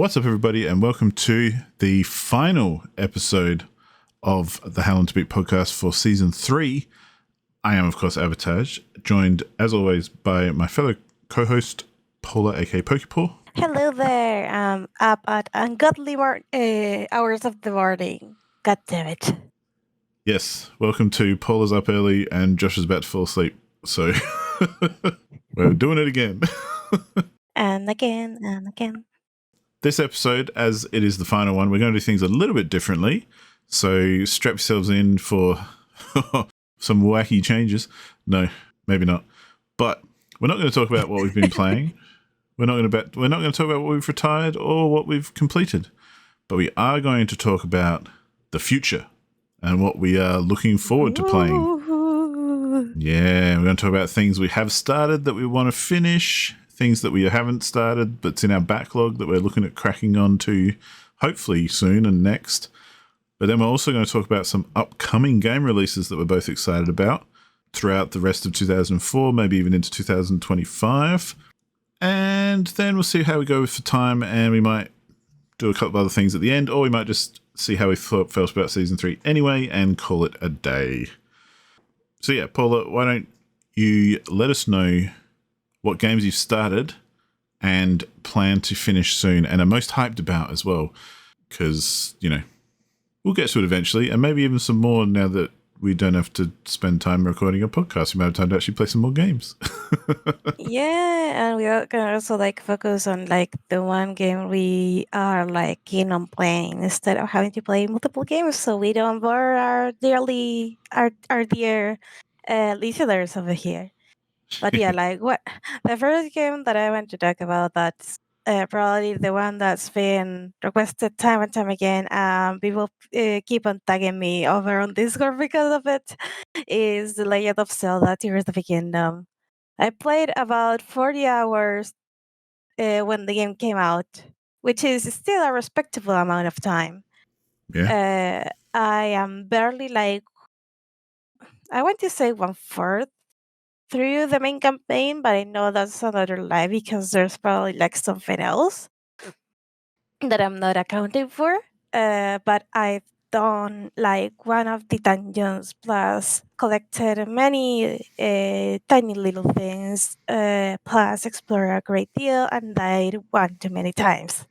What's up, everybody, and welcome to the final episode of the HLTB podcast for Season 3. I am, of course, Avatage, joined, as always, by my fellow co-host, Paula, aka Pokepaw. Hello there. Up at ungodly hours of the morning. God damn it. Yes, welcome to Paula's up early and Josh is about to fall asleep. So, we're doing it again. And again, and again. This episode, as it is the final one, we're going to do things a little bit differently. So strap yourselves in for some wacky changes. No, maybe not. But we're not going to talk about what we've been playing. We're not going to talk about what we've retired or what we've completed. But we are going to talk about the future and what we are looking forward to playing. Ooh. Yeah, we're going to talk about things we have started that we want to finish, things that we haven't started but's in our backlog that we're looking at cracking on to hopefully soon and next. But then we're also going to talk about some upcoming game releases that we're both excited about throughout the rest of 2004, maybe even into 2025. And then we'll see how we go for time, and we might do a couple of other things at the end, or we might just see how we felt about Season 3 anyway and call it a day. So yeah, Paula, why don't you let us know what games you've started and plan to finish soon and are most hyped about as well, because, you know, we'll get to it eventually, and maybe even some more now that we don't have to spend time recording a podcast. We might have time to actually play some more games. Yeah, and we are going to also focus on the one game we are keen on playing instead of having to play multiple games, so we don't bore our dear listeners over here. But yeah, what the first game that I want to talk about, that's probably the one that's been requested time and time again. People keep on tagging me over on Discord because of it. Is The Legend of Zelda: Tears of the Kingdom. I played about 40 hours when the game came out, which is still a respectable amount of time. Yeah. I am barely I want to say 1/4 through the main campaign, but I know that's another lie because there's probably something else that I'm not accounting for. But I've done one of the dungeons plus collected many tiny little things, plus explored a great deal and died one too many times.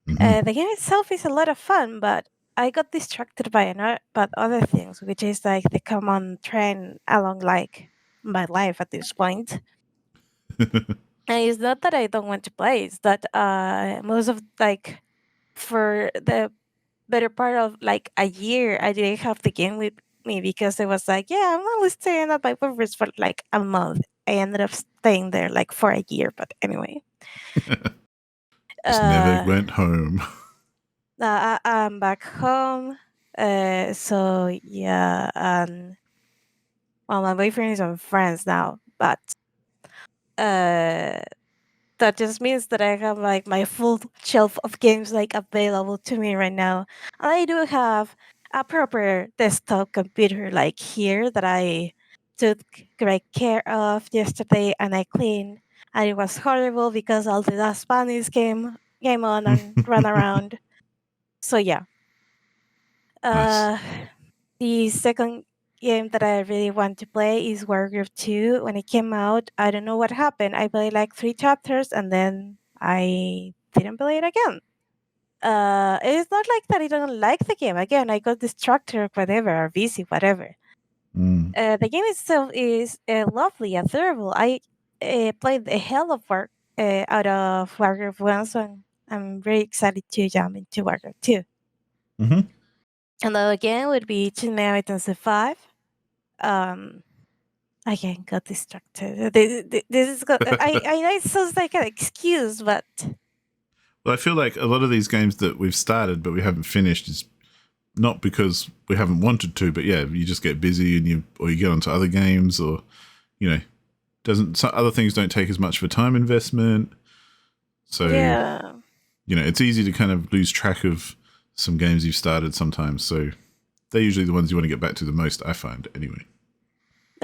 Mm-hmm. The game itself is a lot of fun, but I got distracted by other things, which is the common trend along my life at this point. And it's not that I don't want to play; it's that most of for the better part of a year, I didn't have the game with me because it was yeah, I'm only staying at my boyfriend's for a month. I ended up staying there for a year, but anyway. Just never went home. I'm back home. So yeah, well, my boyfriend is on France now, but that just means that I have my full shelf of games available to me right now. And I do have a proper desktop computer here that I took great care of yesterday, and I cleaned. And it was horrible because all the dust bunnies came on and ran around. So yeah. Nice. The second game that I really want to play is Warcraft 2. When it came out, I don't know what happened. I played 3 chapters and then I didn't play it again. It's not that I don't like the game. Again, I got distracted or whatever, or busy, whatever. The game itself is lovely, adorable. I played the hell of work out of Warcraft 1, so I'm very excited to jump into Warcraft 2. Mm-hmm. Another game would be Terminator 5. Again, got distracted. This is I know it sounds like an excuse, but Well, I feel like a lot of these games that we've started but we haven't finished is not because we haven't wanted to, but yeah, you just get busy and you get onto other games, or other things don't take as much of a time investment. So yeah, it's easy to kind of lose track of some games you've started sometimes. So they're usually the ones you want to get back to the most, I find, anyway.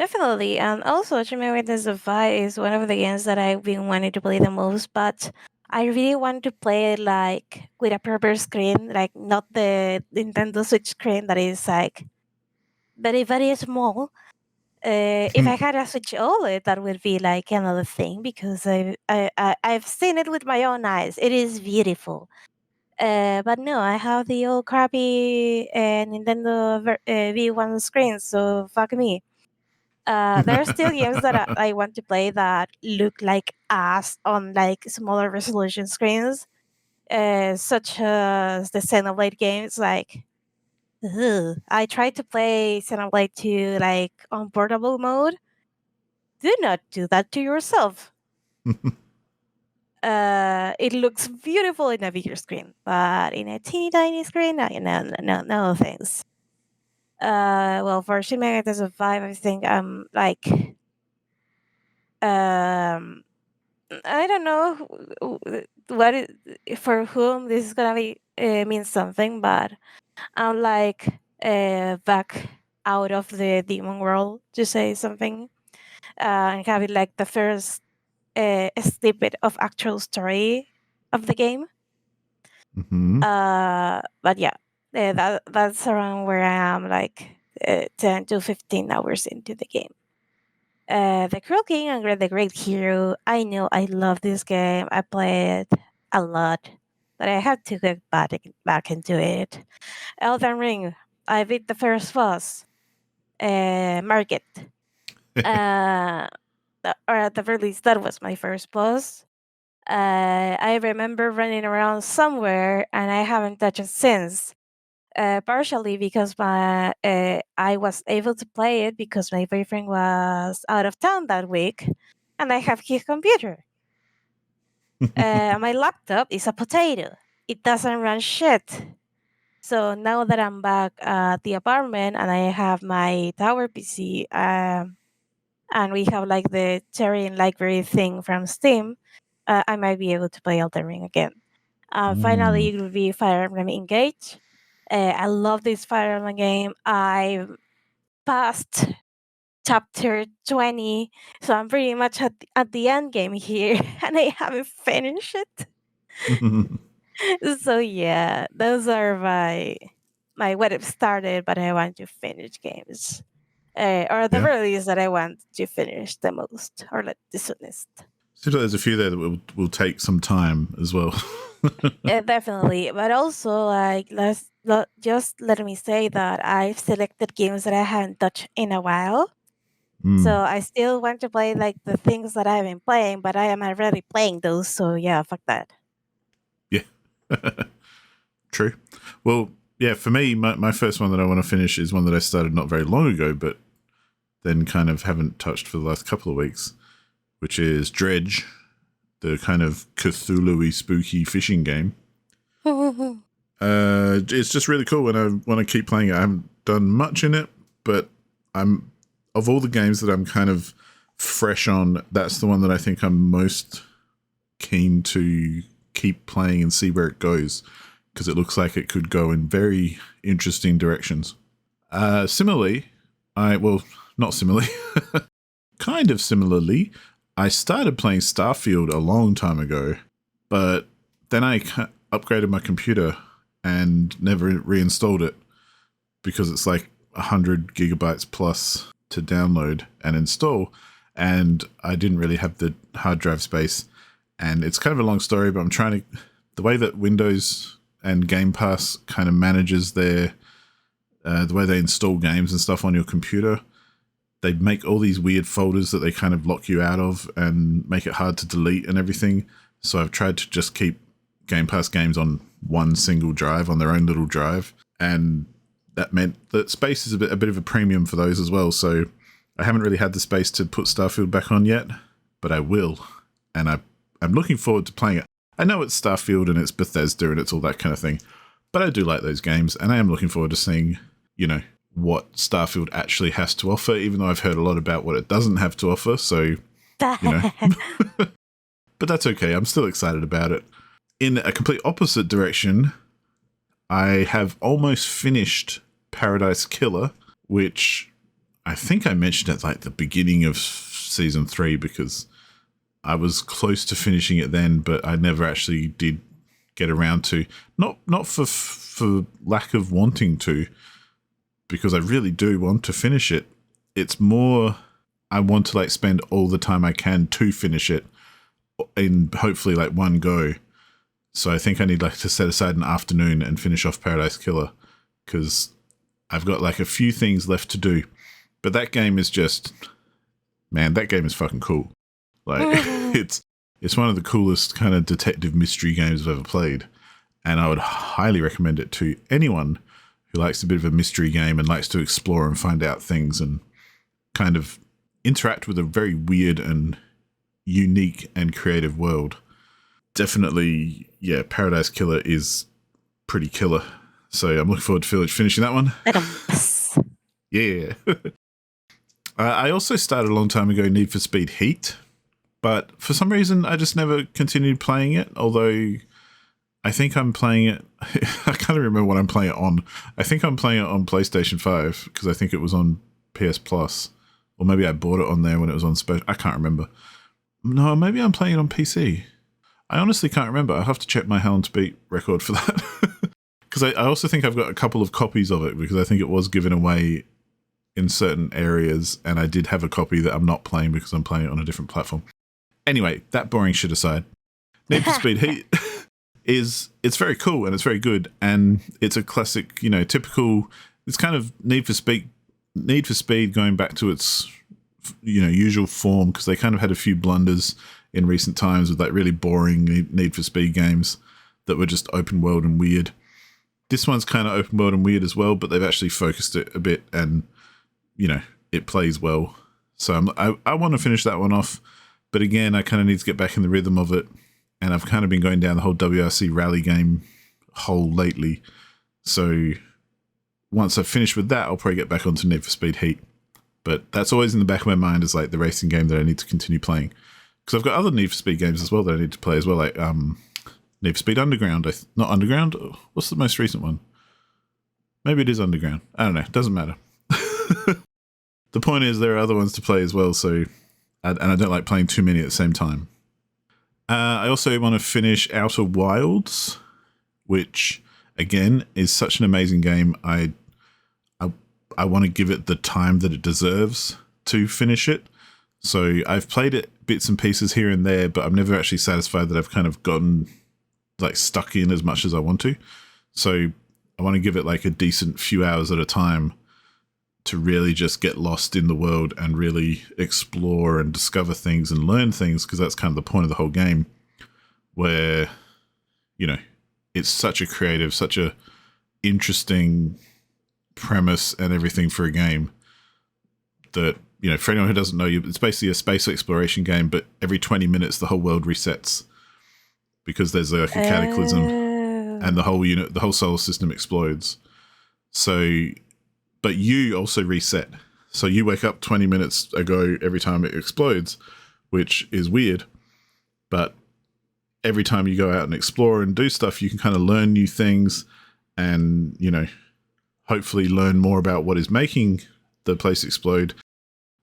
definitely. And also, Terminator 5 is one of the games that I've been wanting to play the most, but I really want to play it like with a proper screen, like not the Nintendo Switch screen that is like very, very small. If I had a Switch OLED, that would be like another thing because I've seen it with my own eyes. It is beautiful. But no, I have the old crappy Nintendo V1 screen, so fuck me. There are still games that I want to play that look like ass on like smaller resolution screens, such as the Xenoblade games. Like, ugh. I tried to play Xenoblade 2 like on portable mode. Do not do that to yourself. It looks beautiful in a bigger screen, but in a teeny tiny screen, no, thanks. Well, for Shin Megami Tensei 5, I think I'm like, um, I don't know what for whom this is gonna be mean something, but I'm like back out of the demon world to say something, and having like the first snippet of actual story of the game. Mm-hmm. But yeah, that's around where I am, like 10 to 15 hours into the game. The Cruel King and the Great Hero. I know I love this game. I play it a lot, but I have to get back into it. Elden Ring. I beat the first boss. Market. Uh, or at the very least, that was my first boss. I remember running around somewhere, and I haven't touched it since. Partially because I was able to play it because my boyfriend was out of town that week, and I have his computer. My laptop is a potato. It doesn't run shit. So now that I'm back at the apartment and I have my tower PC, and we have like the Terrain library thing from Steam, I might be able to play Elden Ring again. Finally, Mm. it will be Fire Emblem Engage. I love this Fire Emblem game. I passed chapter 20, so I'm pretty much at the end game here, and I haven't finished it. So yeah, those are my what I've started, but I want to finish games. Or the Yeah. very least that I want to finish the most, or like the soonest. Seems like there's a few there that will take some time as well. Definitely, but also like just let me say that I've selected games that I haven't touched in a while. So Mm. I still want to play like the things that I've been playing, but I am already playing those. So yeah, fuck that. Yeah. True. Well, yeah, for me, my first one that I want to finish is one that I started not very long ago, but then kind of haven't touched for the last couple of weeks, which is Dredge, the kind of Cthulhu-y spooky fishing game. It's just really cool, and I want to keep playing it. I haven't done much in it, but I'm of all the games that I'm kind of fresh on, that's the one that I think I'm most keen to keep playing and see where it goes, because it looks like it could go in very interesting directions. Similarly, not similarly, kind of similarly, I started playing Starfield a long time ago, but then I upgraded my computer and never reinstalled it because it's like 100 gigabytes plus to download and install, and I didn't really have the hard drive space. And it's kind of a long story, but I'm trying to, the way that Windows and Game Pass kind of manages their, the way they install games and stuff on your computer, they make all these weird folders that they kind of lock you out of and make it hard to delete and everything. So I've tried to just keep Game Pass games on one single drive, on their own little drive. And that meant that space is a bit of a premium for those as well. So I haven't really had the space to put Starfield back on yet, but I will. And I'm looking forward to playing it. I know it's Starfield and it's Bethesda and it's all that kind of thing, but I do like those games, and I am looking forward to seeing, what Starfield actually has to offer, even though I've heard a lot about what it doesn't have to offer, so, but that's okay. I'm still excited about it. In a complete opposite direction, I have almost finished Paradise Killer, which I think I mentioned at like the beginning of season 3, because I was close to finishing it then, but I never actually did get around to. Not for lack of wanting to, because I really do want to finish it. It's more I want to like spend all the time I can to finish it in hopefully like one go. So I think I need like to set aside an afternoon and finish off Paradise Killer, because I've got like a few things left to do. But that game is just, man, that game is fucking cool. Like it's one of the coolest kind of detective mystery games I've ever played. And I would highly recommend it to anyone who likes a bit of a mystery game and likes to explore and find out things and kind of interact with a very weird and unique and creative world. Definitely, yeah, Paradise Killer is pretty killer. So I'm looking forward to finishing that one. Yeah. I also started a long time ago Need for Speed Heat, but for some reason I just never continued playing it, although I think I'm playing it. I can't remember what I'm playing it on. I think I'm playing it on PlayStation 5 because I think it was on PS Plus, or maybe I bought it on there when it was on special. I can't remember. No, maybe I'm playing it on PC. I honestly can't remember. I'll have to check my How Long to Beat record for that. Because I also think I've got a couple of copies of it, because I think it was given away in certain areas, and I did have a copy that I'm not playing because I'm playing it on a different platform. Anyway, that boring shit aside, Need for Speed Heat it's very cool and it's very good, and it's a classic, typical. It's kind of Need for Speed going back to its usual form, because they kind of had a few blunders in recent times with like really boring Need for Speed games that were just open world and weird. This one's kind of open world and weird as well, but they've actually focused it a bit, and it plays well. So I want to finish that one off, but again, I kind of need to get back in the rhythm of it, and I've kind of been going down the whole WRC rally game hole lately. So once I've finished with that, I'll probably get back onto Need for Speed Heat. But that's always in the back of my mind as like the racing game that I need to continue playing. Because I've got other Need for Speed games as well that I need to play as well, like Need for Speed Underground. Not Underground. What's the most recent one? Maybe it is Underground. I don't know. Doesn't matter. The point is there are other ones to play as well. So, and I don't like playing too many at the same time. I also want to finish Outer Wilds, which again is such an amazing game. I want to give it the time that it deserves to finish it. So I've played it bits and pieces here and there, but I'm never actually satisfied that I've kind of gotten like stuck in as much as I want to. So I want to give it like a decent few hours at a time to really just get lost in the world and really explore and discover things and learn things, because that's kind of the point of the whole game, where, it's such a creative, such a interesting premise and everything for a game that, for anyone who doesn't know, it's basically a space exploration game, but every 20 minutes the whole world resets because there's like a cataclysm and the whole solar system explodes. So, but you also reset. So you wake up 20 minutes ago every time it explodes, which is weird. But every time you go out and explore and do stuff, you can kind of learn new things and, hopefully learn more about what is making the place explode.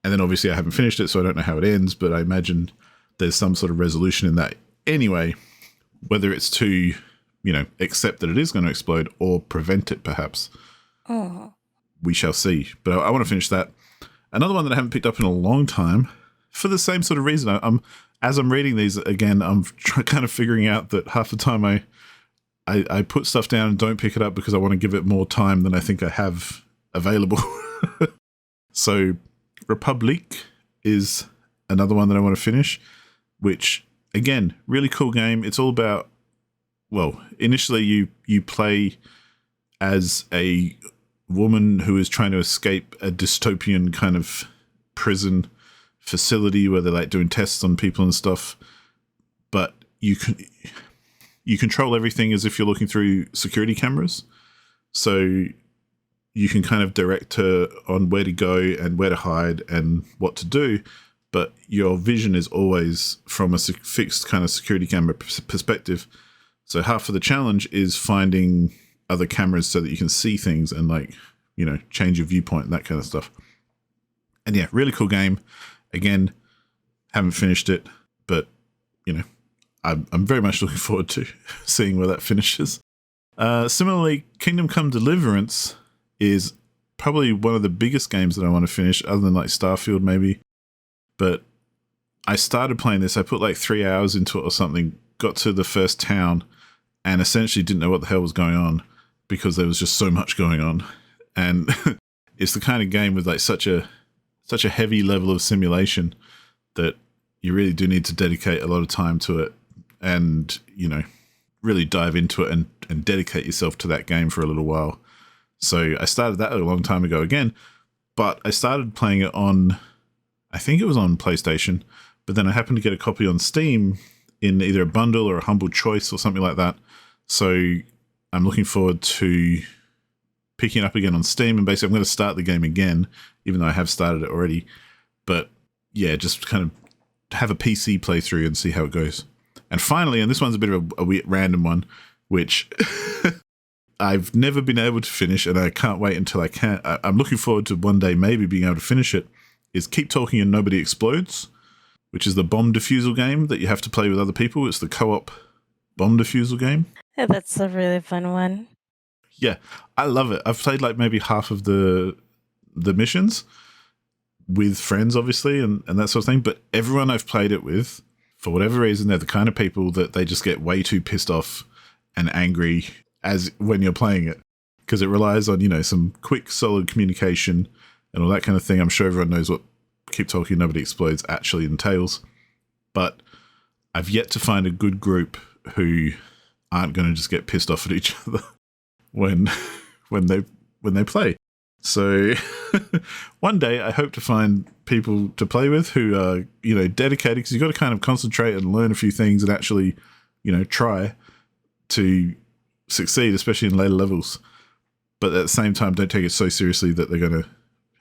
And then obviously I haven't finished it, so I don't know how it ends, but I imagine there's some sort of resolution in that anyway, whether it's to, accept that it is going to explode or prevent it perhaps. Oh. We shall see. But I want to finish that. Another one that I haven't picked up in a long time, for the same sort of reason. As I'm reading these again, I'm kind of figuring out that half the time I put stuff down and don't pick it up because I want to give it more time than I think I have available. So Republique is another one that I want to finish, which again, really cool game. It's all about, well, initially you play as a woman who is trying to escape a dystopian kind of prison facility where they're like doing tests on people and stuff, but you control everything as if you're looking through security cameras. So you can kind of direct her on where to go and where to hide and what to do, but your vision is always from a fixed kind of security camera perspective. So half of the challenge is finding other cameras so that you can see things and change your viewpoint and that kind of stuff. And yeah, really cool game. Again, haven't finished it, but I'm very much looking forward to seeing where that finishes. Similarly, Kingdom Come Deliverance is probably one of the biggest games that I want to finish, other than like Starfield maybe. But I started playing this. I put like 3 hours into it or something, got to the first town, and essentially didn't know what the hell was going on because there was just so much going on. And it's the kind of game with like such a heavy level of simulation that you really do need to dedicate a lot of time to it and, really dive into it and dedicate yourself to that game for a little while. So I started that a long time ago again, but I started playing it on, I think it was on PlayStation, but then I happened to get a copy on Steam in either a bundle or a humble choice or something like that. So I'm looking forward to picking it up again on Steam, and basically I'm going to start the game again, even though I have started it already. But yeah, just kind of have a PC playthrough and see how it goes. And finally, and this one's a bit of a weird, random one, which I've never been able to finish, and I can't wait until I can. I'm looking forward to one day maybe being able to finish it, is Keep Talking and Nobody Explodes, which is the bomb defusal game that you have to play with other people. It's the co-op bomb defusal game. Yeah, that's a really fun one. Yeah, I love it. I've played like maybe half of the missions with friends, obviously, and that sort of thing. But everyone I've played it with, for whatever reason, they're the kind of people that they just get way too pissed off and angry as when you're playing it, because it relies on, some quick, solid communication and all that kind of thing. I'm sure everyone knows what Keep Talking, Nobody Explodes actually entails. But I've yet to find a good group who aren't going to just get pissed off at each other when they play. So one day I hope to find people to play with who are, dedicated, because you've got to kind of concentrate and learn a few things and actually, try to succeed, especially in later levels. But at the same time, don't take it so seriously that they're going to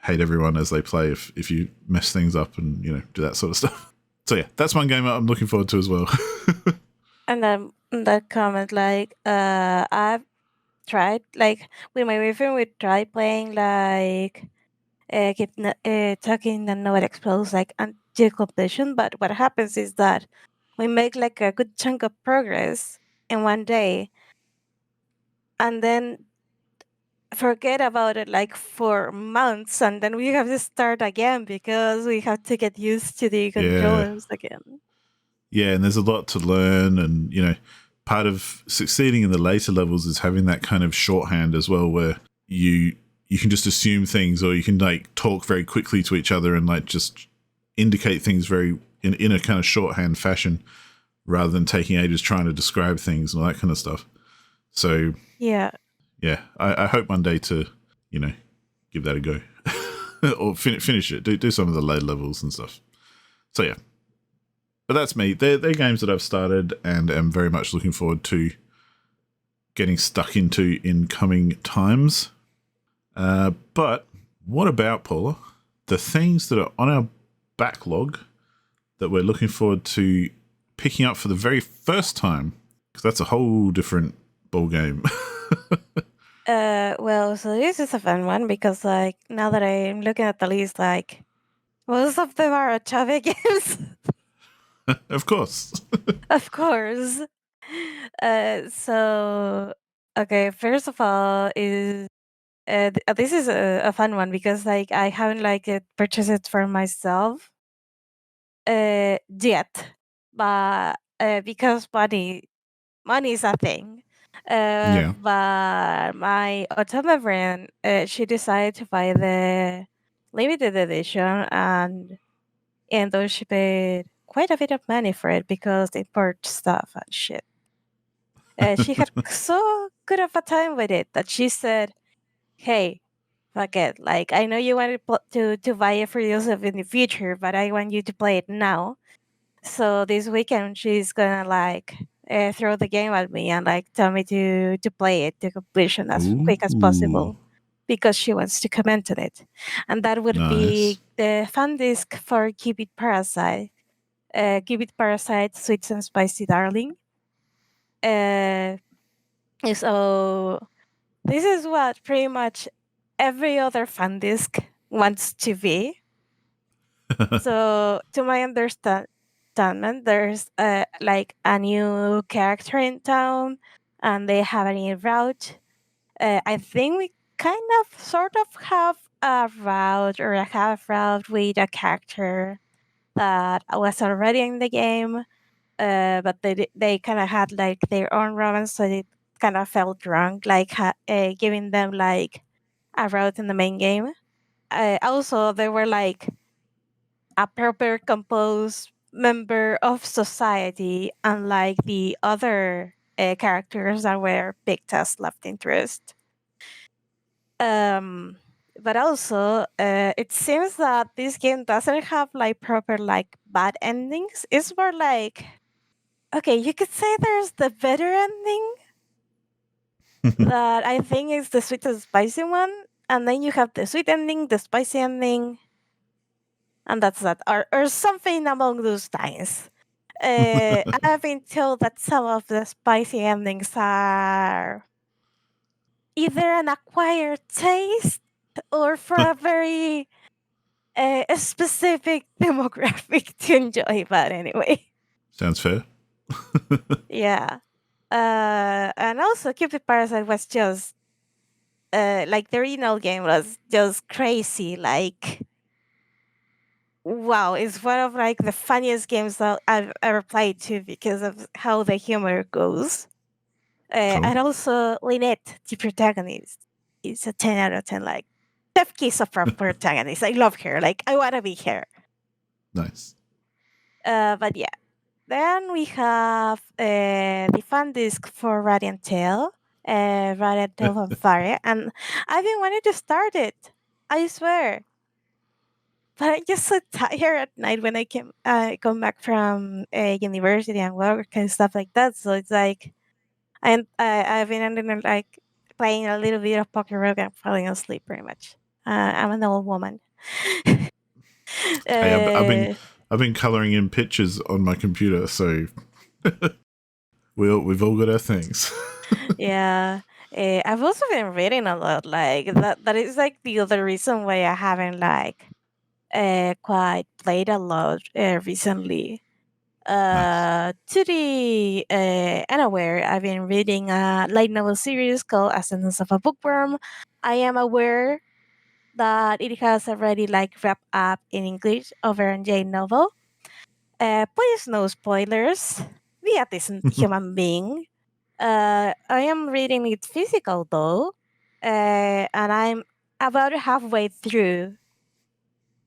hate everyone as they play if you mess things up and, do that sort of stuff. So yeah, that's one game I'm looking forward to as well. And then that comment, I've tried, with my boyfriend, we tried playing, talking and nobody explodes, until completion. But what happens is that we make, a good chunk of progress in one day, and then forget about it, for months, and then we have to start again because we have to get used to the controllers again. Yeah, and there's a lot to learn, and part of succeeding in the later levels is having that kind of shorthand as well, where you can just assume things, or you can talk very quickly to each other and just indicate things very in a kind of shorthand fashion, rather than taking ages trying to describe things and all that kind of stuff. So yeah, I hope one day to give that a go or finish it, do some of the later levels and stuff. So yeah. But that's me. They're games that I've started and am very much looking forward to getting stuck into in coming times. But what about, Paula, the things that are on our backlog that we're looking forward to picking up for the very first time? Because that's a whole different ball game. well, so this is a fun one because, now that I'm looking at the list, most of them are HLTB games. Of course. Of course. So, okay, first of all, this is a fun one because, I haven't, purchased it for myself yet, but because money is a thing. Yeah. But my Otama friend, she decided to buy the limited edition, and though she paid quite a bit of money for it because they import stuff and shit. She had so good of a time with it that she said, "Hey, fuck it. I know you wanted to buy it for yourself in the future, but I want you to play it now." So this weekend she's gonna throw the game at me and tell me to play it to completion as quick as Ooh, possible because she wants to comment on it, and that would nice. be the fan disc for Keep It Parasite. Keep It Parasite, Sweet and Spicy Darling. Uh, so this is what pretty much every other fan disc wants to be. So to my understand, entertainment. There's like a new character in town, and they have a new route. I think we kind of sort of have a route or a half route with a character that was already in the game, but they kind of had like their own romance, so it kind of felt wrong, like giving them like a route in the main game. Also, they were like a proper composed member of society, unlike the other characters that were picked as love interest. Um, but also, it seems that this game doesn't have like proper like bad endings. It's more like, okay, you could say there's the better ending that I think is the sweet and spicy one, and then you have the sweet ending, the spicy ending, and that's that, or something among those lines. I've been told that some of the spicy endings are either an acquired taste or for a very a specific demographic to enjoy. But anyway, Sounds fair. yeah. And also, Cupid Parasite was just like the original game was just crazy. Like, wow, it's one of like the funniest games that I've ever played too because of how the humor goes. Cool. And also Lynette, the protagonist, is a 10 out of 10. Like, chef kiss of our protagonist. I love her. Like, I want to be her. Nice. But yeah. Then we have the fan disc for Radiant Tail, Radiant Tail on Fire, and I've been wanting to start it. I swear, but I'm just so tired at night when I come back from university and work and stuff like that. So it's like I've been ending up, like playing a little bit of Poker Rogue and falling asleep pretty much. I'm an old woman. Hey, uh, I've been coloring in pictures on my computer, so we've all got our things. yeah. I've also been reading a lot. Like that is like the other reason why I haven't like quite played a lot recently. Nice. To the unaware, I've been reading a light novel series called Ascendance of a Bookworm. I am aware that it has already like wrapped up in English over on J Novel. Please no spoilers. Be a decent human being. I am reading it physical though, and I'm about halfway through.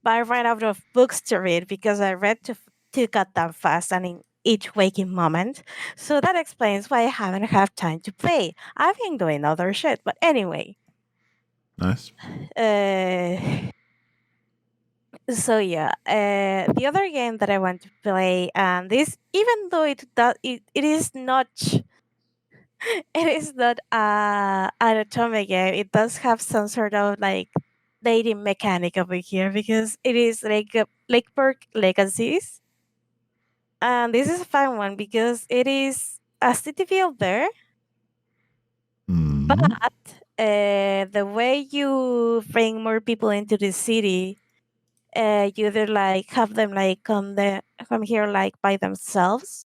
But I ran out of books to read because I read too goddamn fast and in each waking moment. So that explains why I haven't had time to play. I've been doing other shit, but anyway. Nice. Uh, so yeah, the other game that I want to play, and this, even though it is not it is not an atomic game. It does have some sort of like dating mechanic over here because it is like Lake Park Legacies. And this is a fun one because it is a city builder, but Mm. the way you bring more people into the city, you either like have them like come here like by themselves,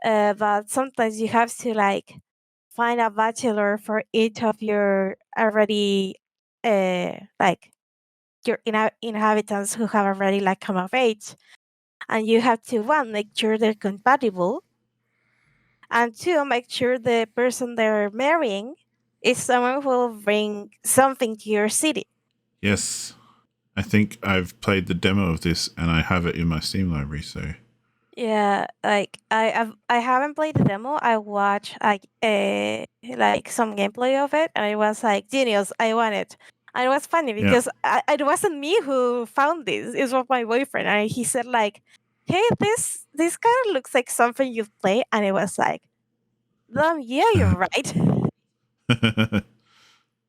but sometimes you have to like find a bachelor for each of your already like your inhabitants who have already like come of age, and you have to one make sure they're compatible, and two make sure the person they're marrying is someone who will bring something to your city. Yes. I think I've played the demo of this and I have it in my Steam library, so Yeah, like I haven't played the demo. I watched like some gameplay of it, and it was like genius. I want it. And it was funny yeah. because it wasn't me who found this. It was my boyfriend, and he said like, "Hey, this kind of looks like something you play," and it was like, yeah, you're right."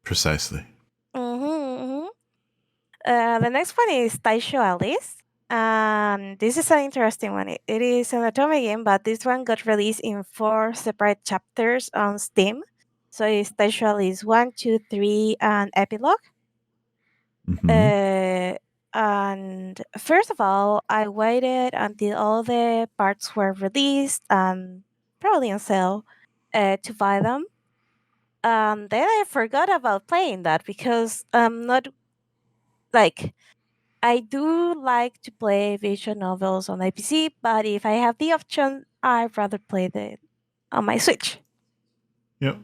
Precisely. hmm The next one is Taisho Alice. This is an interesting one. It is an atomic game, but this one got released in 4 separate chapters on Steam. So it's Taisho Alice 1, 2, 3, and Epilogue. Mm-hmm. Uh, And first of all, I waited until all the parts were released and probably on sale to buy them. Then I forgot about playing that because I'm not like I do like to play visual novels on my PC, but if I have the option, I'd rather play it on my Switch. Yep.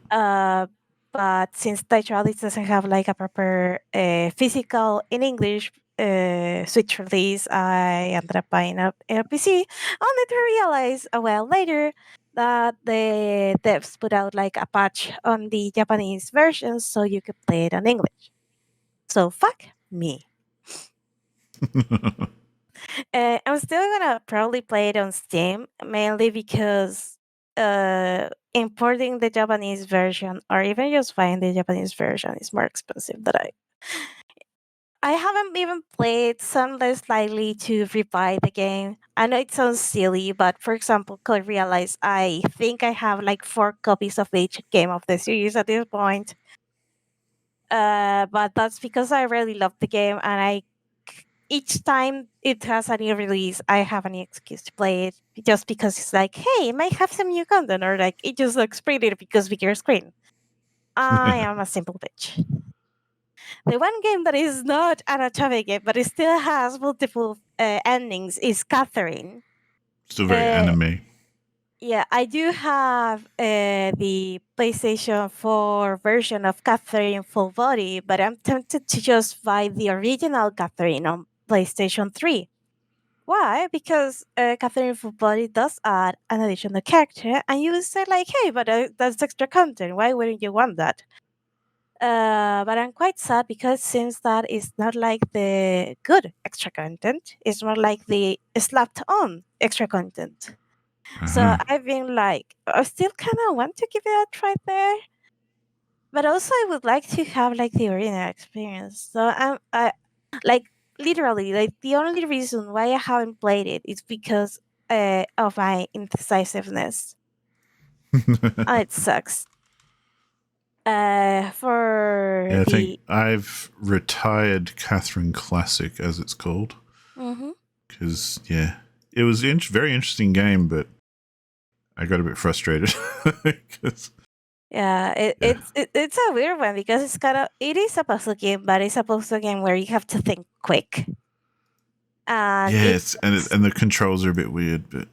But since Digitalis doesn't have like a proper physical in English Switch release, I ended up buying a PC, only to realize a while later that the devs put out like a patch on the Japanese version so you could play it in English. So fuck me. I'm still gonna probably play it on Steam, mainly because importing the Japanese version or even just buying the Japanese version is more expensive than I haven't even played Sunless Slightly to rebuy the game. I know it sounds silly, but for example, could realize I think I have like 4 copies of each game of the series at this point. But that's because I really love the game, and each time it has a new release, I have any excuse to play it just because it's like, hey, it might have some new content, or like it just looks prettier because bigger screen. I am a simple bitch. The one game that is not an Atari game, but it still has multiple endings is Catherine. Still very Uh, anime. yeah, I do have the PlayStation 4 version of Catherine Full Body, but I'm tempted to just buy the original Catherine on PlayStation 3. Why? Because Catherine Full Body does add an additional character, and you would say like, "Hey, but that's extra content. Why wouldn't you want that?" But I'm quite sad because it seems that it's not like the good extra content. It's more like the slapped on extra content. So Uh-huh. I've been like, I still kind of want to give it a try there, but also I would like to have like the original experience. So I like literally like the only reason why I haven't played it is because of my indecisiveness. And it sucks. For Yeah, I think the I've retired Catherine Classic, as it's called, Mhm. because yeah, it was a very interesting game, but I got a bit frustrated because Yeah, yeah, it's a weird one because it is a puzzle game, but it's a puzzle game where you have to think quick, and yeah, it it's and the controls are a bit weird, but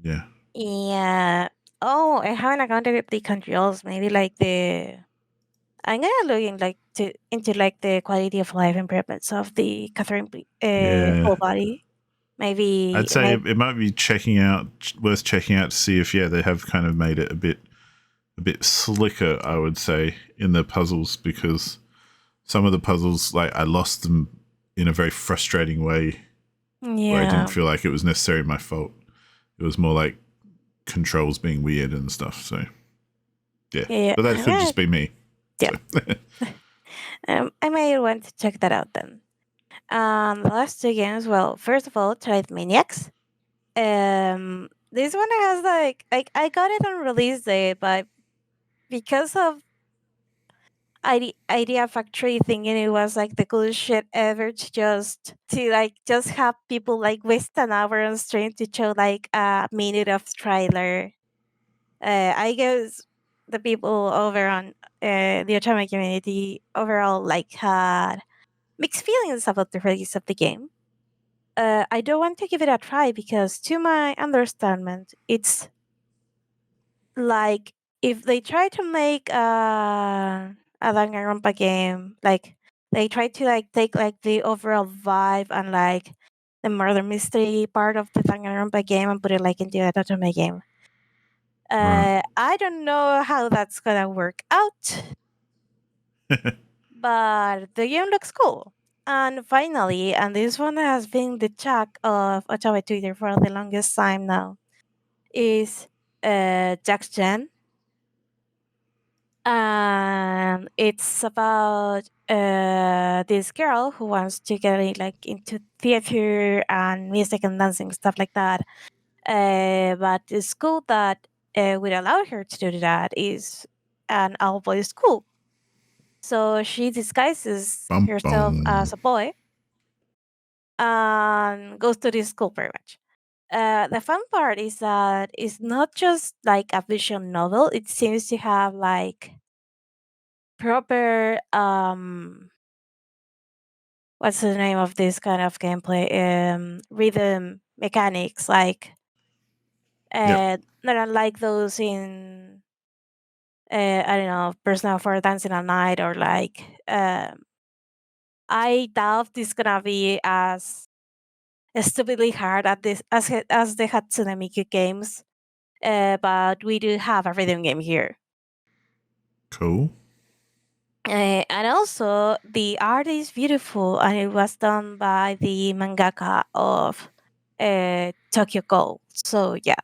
yeah, yeah. Oh, I haven't accounted the controls. Maybe like the I'm gonna look in like into like the quality of life improvements of the Catherine yeah. full body. I'd Maybe say it might be worth checking out to see if they have kind of made it a bit slicker. I would say in the puzzles because some of the puzzles like I lost them in a very frustrating way where I didn't yeah, feel like it was necessarily my fault. It was more like controls being weird and stuff. So yeah, yeah, but that I'm could gonna, just be me. yeah. So I may want to check that out then. The last 2 games. Well, first of all, tried Maniacs. This one has like I got it on release day, but because of Idea Factory thinking it was like the coolest shit ever to have people like waste an hour on stream to show like a minute of trailer. I guess the people over on the Otama community overall like had mixed feelings about the release of the game. I don't want to give it a try because, to my understanding, it's like if they try to make a Danganronpa game, like they try to like take like the overall vibe and like the murder mystery part of the Danganronpa game and put it like into a Totome game. right. I don't know how that's gonna work out, but the game looks cool. And finally, and this one has been the chat of Otawa Twitter for the longest time now, is Jack's Gen. And it's about this girl who wants to get like into theater and music and dancing stuff like that. But the school that would allow her to do that is an all boys school. So she disguises Bum herself bum. as a boy and goes to this school pretty much. The fun part is that it's not just like a visual novel. It seems to have like proper what's the name of this kind of gameplay? Rhythm mechanics, like Yep. not unlike those in I don't know, Persona 4 Dancing at Night, or like I doubt this gonna be as stupidly hard at this as the Hatsune Miku games, but we do have a rhythm game here. Cool. And also, the art is beautiful, and it was done by the mangaka of Tokyo Ghoul. So yeah,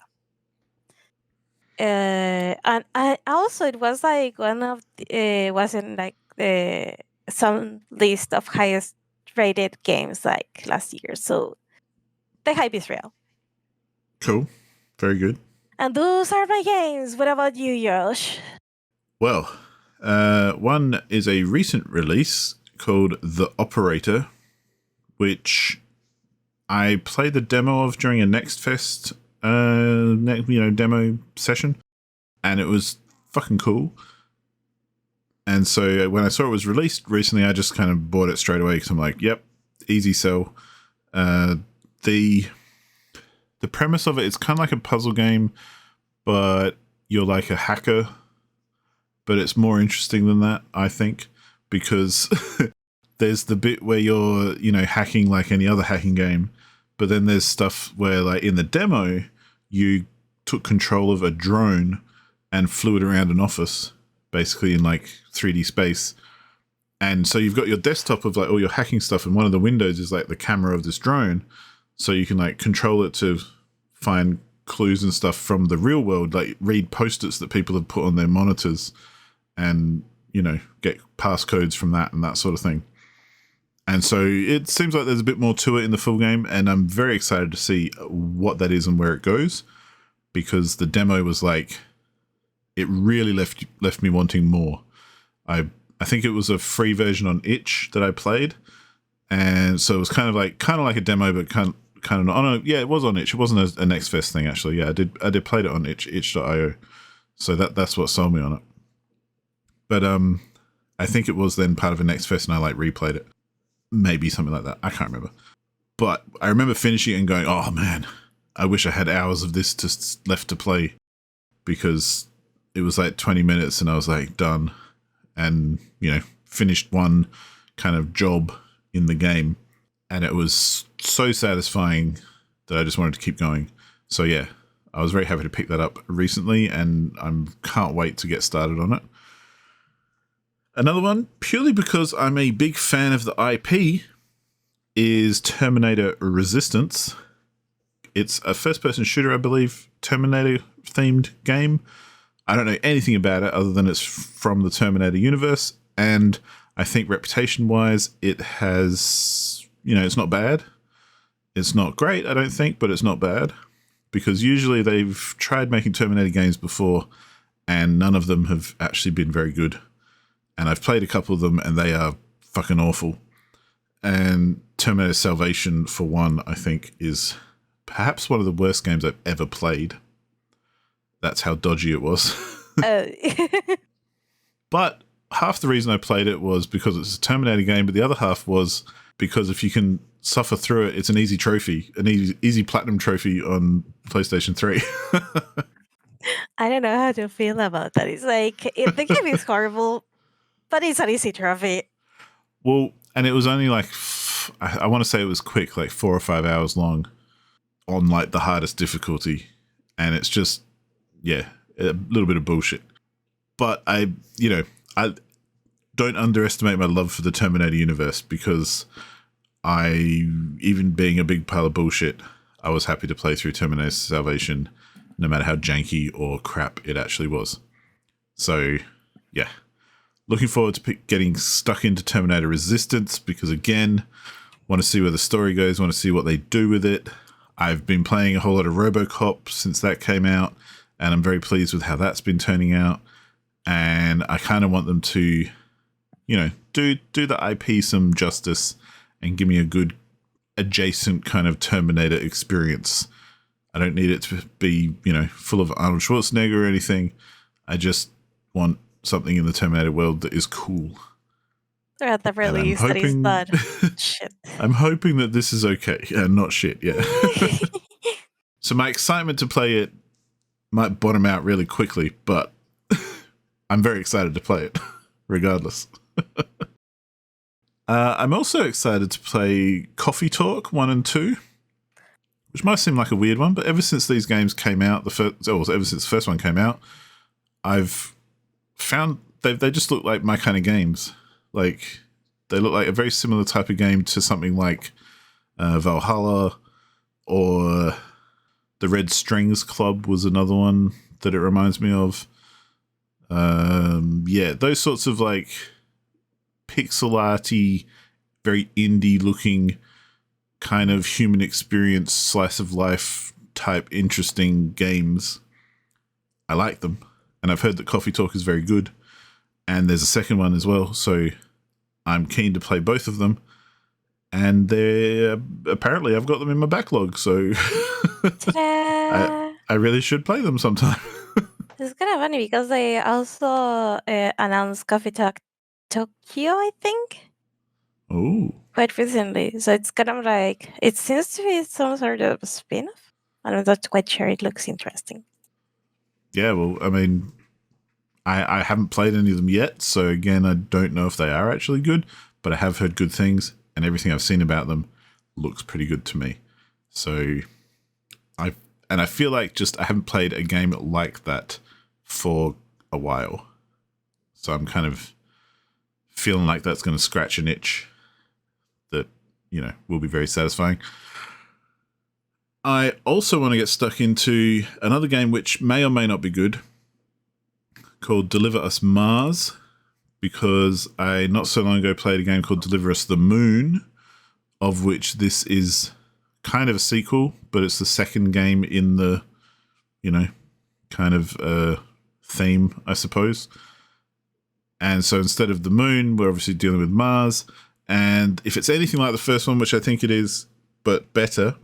and also it was like one of wasn't like some list of highest rated games like last year. So the hype is real. Cool. Very good. And those are my games. What about you, Josh? Well, one is a recent release called The Operator, which I played the demo of during a Next Fest, demo session, and it was fucking cool. And so when I saw it was released recently, I just kind of bought it straight away because I'm like, yep, easy sell. The premise of it is kind of like a puzzle game, but you're like a hacker. But it's more interesting than that, I think, because there's the bit where you're, hacking like any other hacking game. But then there's stuff where, like in the demo, you took control of a drone and flew it around an office, basically in like 3D space. And so you've got your desktop of like all your hacking stuff, and one of the windows is like the camera of this drone. So you can like control it to find clues and stuff from the real world, like read post-its that people have put on their monitors and, get passcodes from that and that sort of thing. And so it seems like there's a bit more to it in the full game, and I'm very excited to see what that is and where it goes, because the demo was like, it really left me wanting more. I think it was a free version on itch that I played, and so it was kind of like a demo, but kind of not. Oh no, yeah, it was on itch. It wasn't a Next Fest thing actually. Yeah, I did play it on itch.io. So that's what sold me on it. But I think it was then part of a Next Fest, and I like replayed it. Maybe something like that. I can't remember. But I remember finishing it and going, oh man, I wish I had hours of this left to play, because it was like 20 minutes and I was like done, and, finished one kind of job in the game. And it was so satisfying that I just wanted to keep going. So yeah, I was very happy to pick that up recently, and I can't wait to get started on it. Another one, purely because I'm a big fan of the IP, is Terminator Resistance. It's a first-person shooter, I believe, Terminator-themed game. I don't know anything about it other than it's from the Terminator universe, and I think reputation-wise, it has, it's not bad. It's not great, I don't think, but it's not bad, because usually they've tried making Terminator games before, and none of them have actually been very good. And I've played a couple of them, and they are fucking awful. And Terminator Salvation, for one, I think is perhaps one of the worst games I've ever played. That's how dodgy it was. Oh. But half the reason I played it was because it's a Terminator game, but the other half was because if you can suffer through it, it's an easy trophy, an easy platinum trophy on PlayStation 3. I don't know how to feel about that. It's like the game is horrible, but it's an easy trophy. Well, and it was only like, I want to say it was quick, like 4 or 5 hours long on like the hardest difficulty. And it's just, yeah, a little bit of bullshit. But I don't underestimate my love for the Terminator universe, because even being a big pile of bullshit, I was happy to play through Terminator Salvation, no matter how janky or crap it actually was. So, yeah. Looking forward to getting stuck into Terminator Resistance, because, again, want to see where the story goes, want to see what they do with it. I've been playing a whole lot of RoboCop since that came out, and I'm very pleased with how that's been turning out. And I kind of want them to, do the IP some justice and give me adjacent kind of Terminator experience. I don't need it to be, full of Arnold Schwarzenegger or anything. I just want something in the Terminator world that is cool. At the release, that is not shit. I'm hoping that this is okay and not shit, yeah. So my excitement to play it might bottom out really quickly, but I'm very excited to play it, regardless. I'm also excited to play Coffee Talk 1 and 2, which might seem like a weird one, but ever since these games came out, ever since the first one came out, I've found they just look like my kind of games. Like, they look like a very similar type of game to something like Valhalla, or the Red Strings Club was another one that it reminds me of. Yeah, those sorts of like pixel arty, very indie looking kind of human experience, slice of life type interesting games. I like them. And I've heard that Coffee Talk is very good. And there's a second one as well, so I'm keen to play both of them. And they're apparently I've got them in my backlog, so I really should play them sometime. It's kind of funny because they also announced Coffee Talk Tokyo, I think. Oh. Quite recently. So it's kind of like, it seems to be some sort of spin-off. I'm not quite sure. It looks interesting. Yeah, well, I mean, I haven't played any of them yet, so again, I don't know if they are actually good, but I have heard good things, and everything I've seen about them looks pretty good to me. So I feel like I haven't played a game like that for a while. So I'm kind of feeling like that's going to scratch an itch that, will be very satisfying. I also want to get stuck into another game which may or may not be good, called Deliver Us Mars, because I not so long ago played a game called Deliver Us the Moon, of which this is kind of a sequel, but it's the second game in the, kind of theme, I suppose. And so instead of the moon, we're obviously dealing with Mars. And if it's anything like the first one, which I think it is, but better,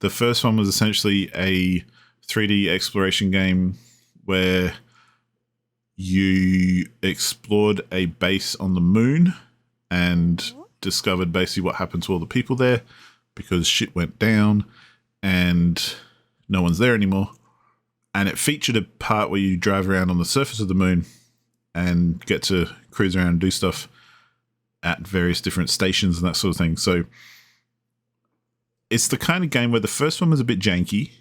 the first one was essentially a 3D exploration game where you explored a base on the moon and discovered basically what happened to all the people there, because shit went down and no one's there anymore. And it featured a part where you drive around on the surface of the moon and get to cruise around and do stuff at various different stations and that sort of thing. So it's the kind of game where the first one was a bit janky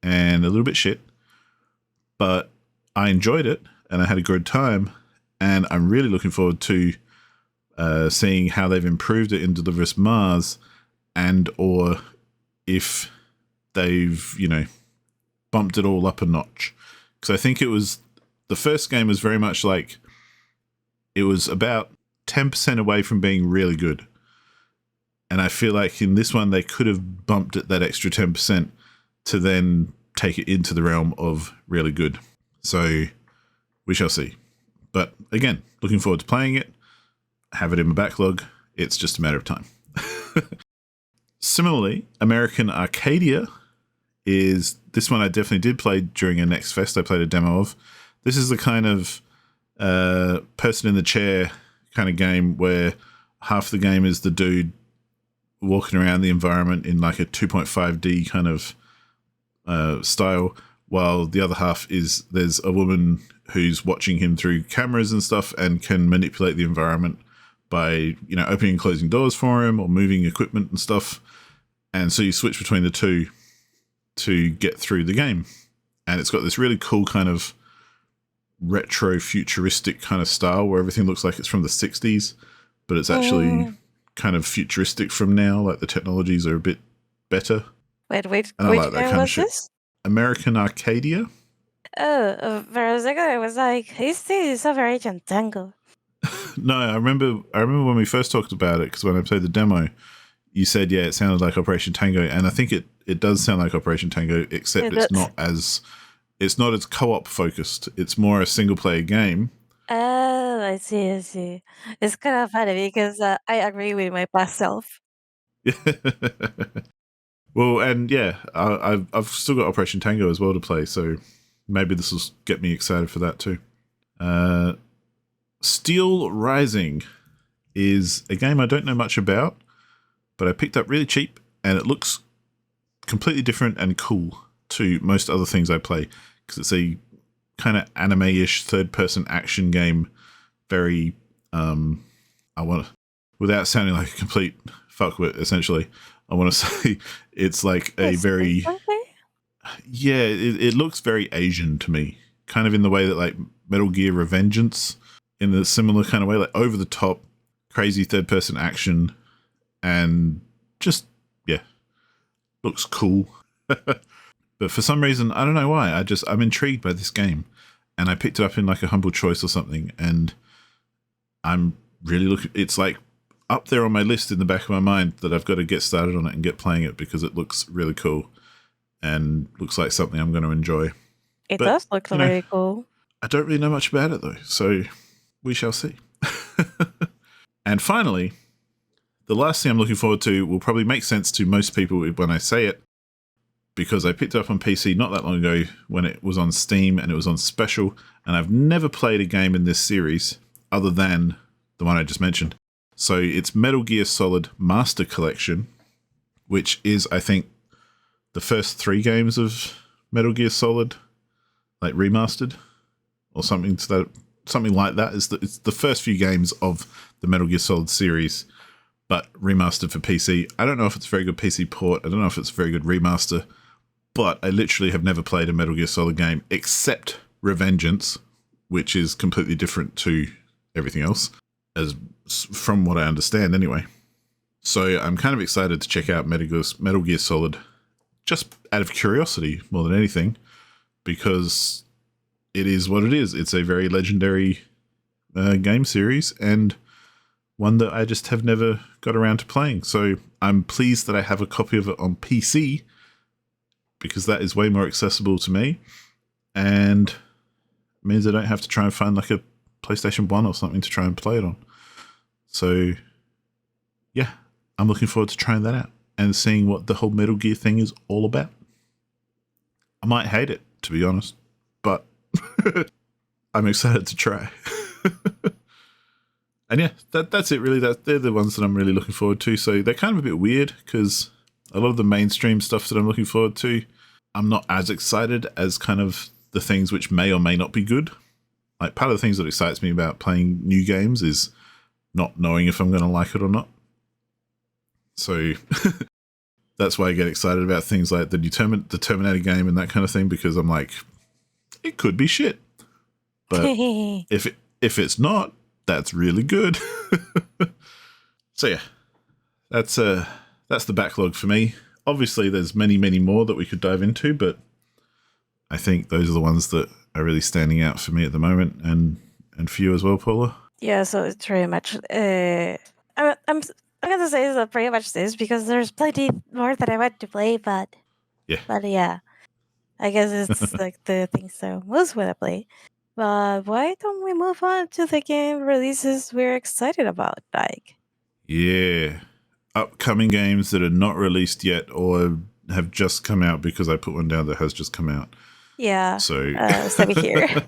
and a little bit shit, but I enjoyed it and I had a good time, and I'm really looking forward to seeing how they've improved it in Deliver Us Mars, and or if they've, bumped it all up a notch. Because I think the first game was very much like, it was about 10% away from being really good. And I feel like in this one, they could have bumped it that extra 10% to then take it into the realm of really good. So we shall see. But again, looking forward to playing it. Have it in my backlog. It's just a matter of time. Similarly, American Arcadia is this one I definitely did play during a Next Fest. I played a demo of. This is the kind of person in the chair kind of game where half the game is the dude walking around the environment in like a 2.5D kind of style, while the other half is there's a woman who's watching him through cameras and stuff and can manipulate the environment by, opening and closing doors for him or moving equipment and stuff. And so you switch between the two to get through the game. And it's got this really cool kind of retro futuristic kind of style where everything looks like it's from the 60s, but it's actually kind of futuristic from now. Like the technologies are a bit better. Wait, and I like that kind of shit. This? American Arcadia. Oh, for a second I was like, is this Operation Tango? No, I remember when we first talked about it, because when I played the demo, you said, yeah, it sounded like Operation Tango, and I think it does sound like Operation Tango, except it's not as co-op focused. It's more a single player game. Oh, I see. It's kind of funny because I agree with my past self. Well, and yeah, I've still got Operation Tango as well to play, so maybe this will get me excited for that too. Steelrising is a game I don't know much about, but I picked up really cheap, and it looks completely different and cool to most other things I play, because it's a kind of anime-ish third-person action game. Very, without sounding like a complete fuckwit, essentially, I want to say it's like a very, yeah, it looks very Asian to me, kind of in the way that like Metal Gear Revengeance, in a similar kind of way, like over the top, crazy third person action, and just, yeah, looks cool. But for some reason, I don't know why, I'm intrigued by this game, and I picked it up in like a humble choice or something, and I'm really looking, it's like up there on my list in the back of my mind that I've got to get started on it and get playing it because it looks really cool and looks like something I'm going to enjoy. It does look really cool. I don't really know much about it though, so we shall see. And finally, the last thing I'm looking forward to will probably make sense to most people when I say it, because I picked it up on PC not that long ago when it was on Steam and it was on special, and I've never played a game in this series other than the one I just mentioned. So it's Metal Gear Solid Master Collection, which is, I think, the first 3 games of Metal Gear Solid, like remastered, or something like that. It's the first few games of the Metal Gear Solid series, but remastered for PC. I don't know if it's a very good PC port. I don't know if it's a very good remaster, but I literally have never played a Metal Gear Solid game except Revengeance, which is completely different to everything else, as from what I understand anyway. So I'm kind of excited to check out Metal Gear Solid, just out of curiosity more than anything, because it is what it is. It's a very legendary game series, and one that I just have never got around to playing. So I'm pleased that I have a copy of it on PC, because that is way more accessible to me, and means I don't have to try and find like a PlayStation 1 or something to try and play it on. So yeah, I'm looking forward to trying that out and seeing what the whole Metal Gear thing is all about. I might hate it, to be honest, but I'm excited to try. And yeah, that's it really. They're the ones that I'm really looking forward to. So they're kind of a bit weird because a lot of the mainstream stuff that I'm looking forward to, I'm not as excited as kind of the things which may or may not be good. Like part of the things that excites me about playing new games is not knowing if I'm going to like it or not. So that's why I get excited about things like the Terminator game and that kind of thing, because I'm like, it could be shit. But if it's not, that's really good. So yeah, that's the backlog for me. Obviously, there's many more that we could dive into, but I think those are the ones that are really standing out for me at the moment, and for you as well, Paula. Yeah, so it's pretty much. I'm gonna say it's pretty much this, because there's plenty more that I want to play, but yeah, I guess it's like the things that I most want to play. But why don't we move on to the game releases we're excited about? Like, yeah, upcoming games that are not released yet or have just come out, because I put one down that has just come out. Yeah. So same here.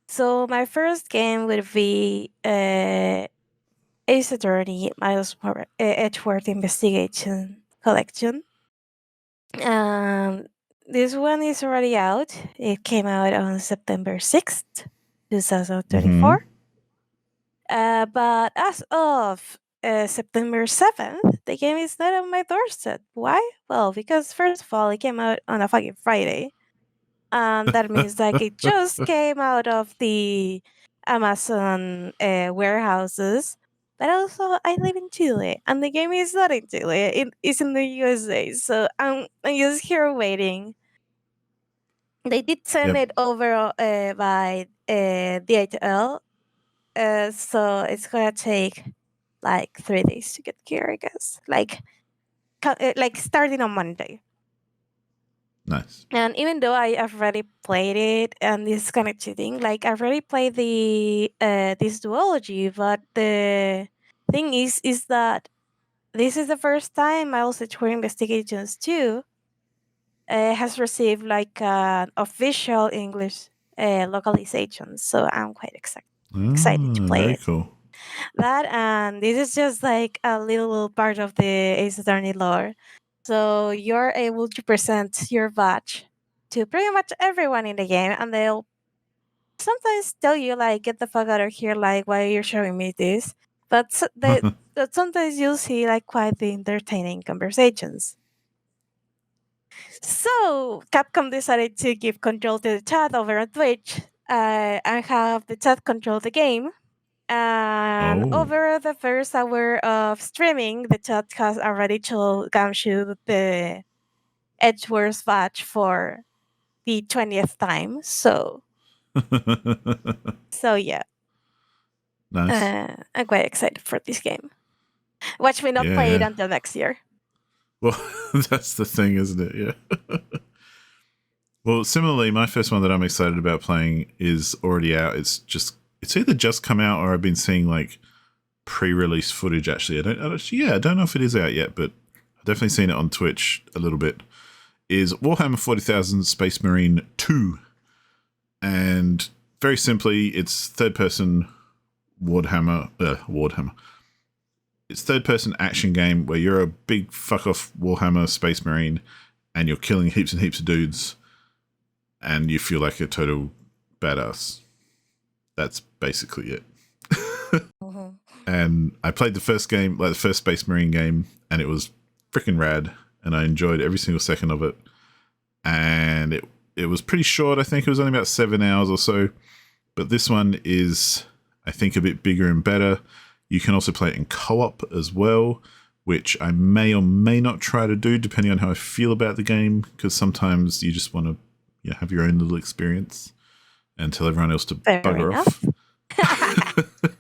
So my first game would be Ace Attorney, Miles Edgeworth Investigation Collection. This one is already out. It came out on September 6th, 2024. But as of September 7th, the game is not on my doorstep. Why? Well, because first of all, it came out on a fucking Friday. That means like it just came out of the Amazon warehouses. But also, I live in Chile, and the game is not in Chile. It is in the USA. So I'm just here waiting. They did send it over by DHL, so it's gonna take like 3 days to get here, I guess. Like starting on Monday. Nice. And even though I've already played it, and this kind of cheating, like I've already played the this duology, but the thing is that this is the first time Miles Tour Investigations 2 has received like an official English localization. So I'm quite excited to play Very it. cool. That, and this is just like a little part of the Ace Attorney lore. So you're able to present your badge to pretty much everyone in the game, and they'll sometimes tell you like, "Get the fuck out of here!" Like, why are you showing me this? But sometimes you'll see like quite the entertaining conversations. So Capcom decided to give control to the chat over on Twitch, and have the chat control the game. And Oh. over the first hour of streaming, the chat has already told Gamshu the Edgeworth badge for the 20th time. So yeah, Nice. I'm quite excited for this game. Watch me not Yeah, play it yeah. until next year. Well, that's the thing, isn't it? Yeah. Well, similarly, my first one that I'm excited about playing is already out. It's either just come out or I've been seeing like pre-release footage. Actually, I don't know if it is out yet, but I've definitely seen it on Twitch a little bit. Is Warhammer 40,000 Space Marine 2, and very simply, it's third-person Warhammer. It's third-person action game where you're a big fuck-off Warhammer Space Marine, and you're killing heaps and heaps of dudes, and you feel like a total badass. That's basically it. Mm-hmm. And I played the first game, like the first Space Marine game, and it was freaking rad, and I enjoyed every single second of it. And it was pretty short. I think it was only about 7 hours or so. But this one is, I think, a bit bigger and better. You can also play it in co-op as well, which I may or may not try to do depending on how I feel about the game, because sometimes you just want to have your own little experience and tell everyone else to Fair bugger enough. off.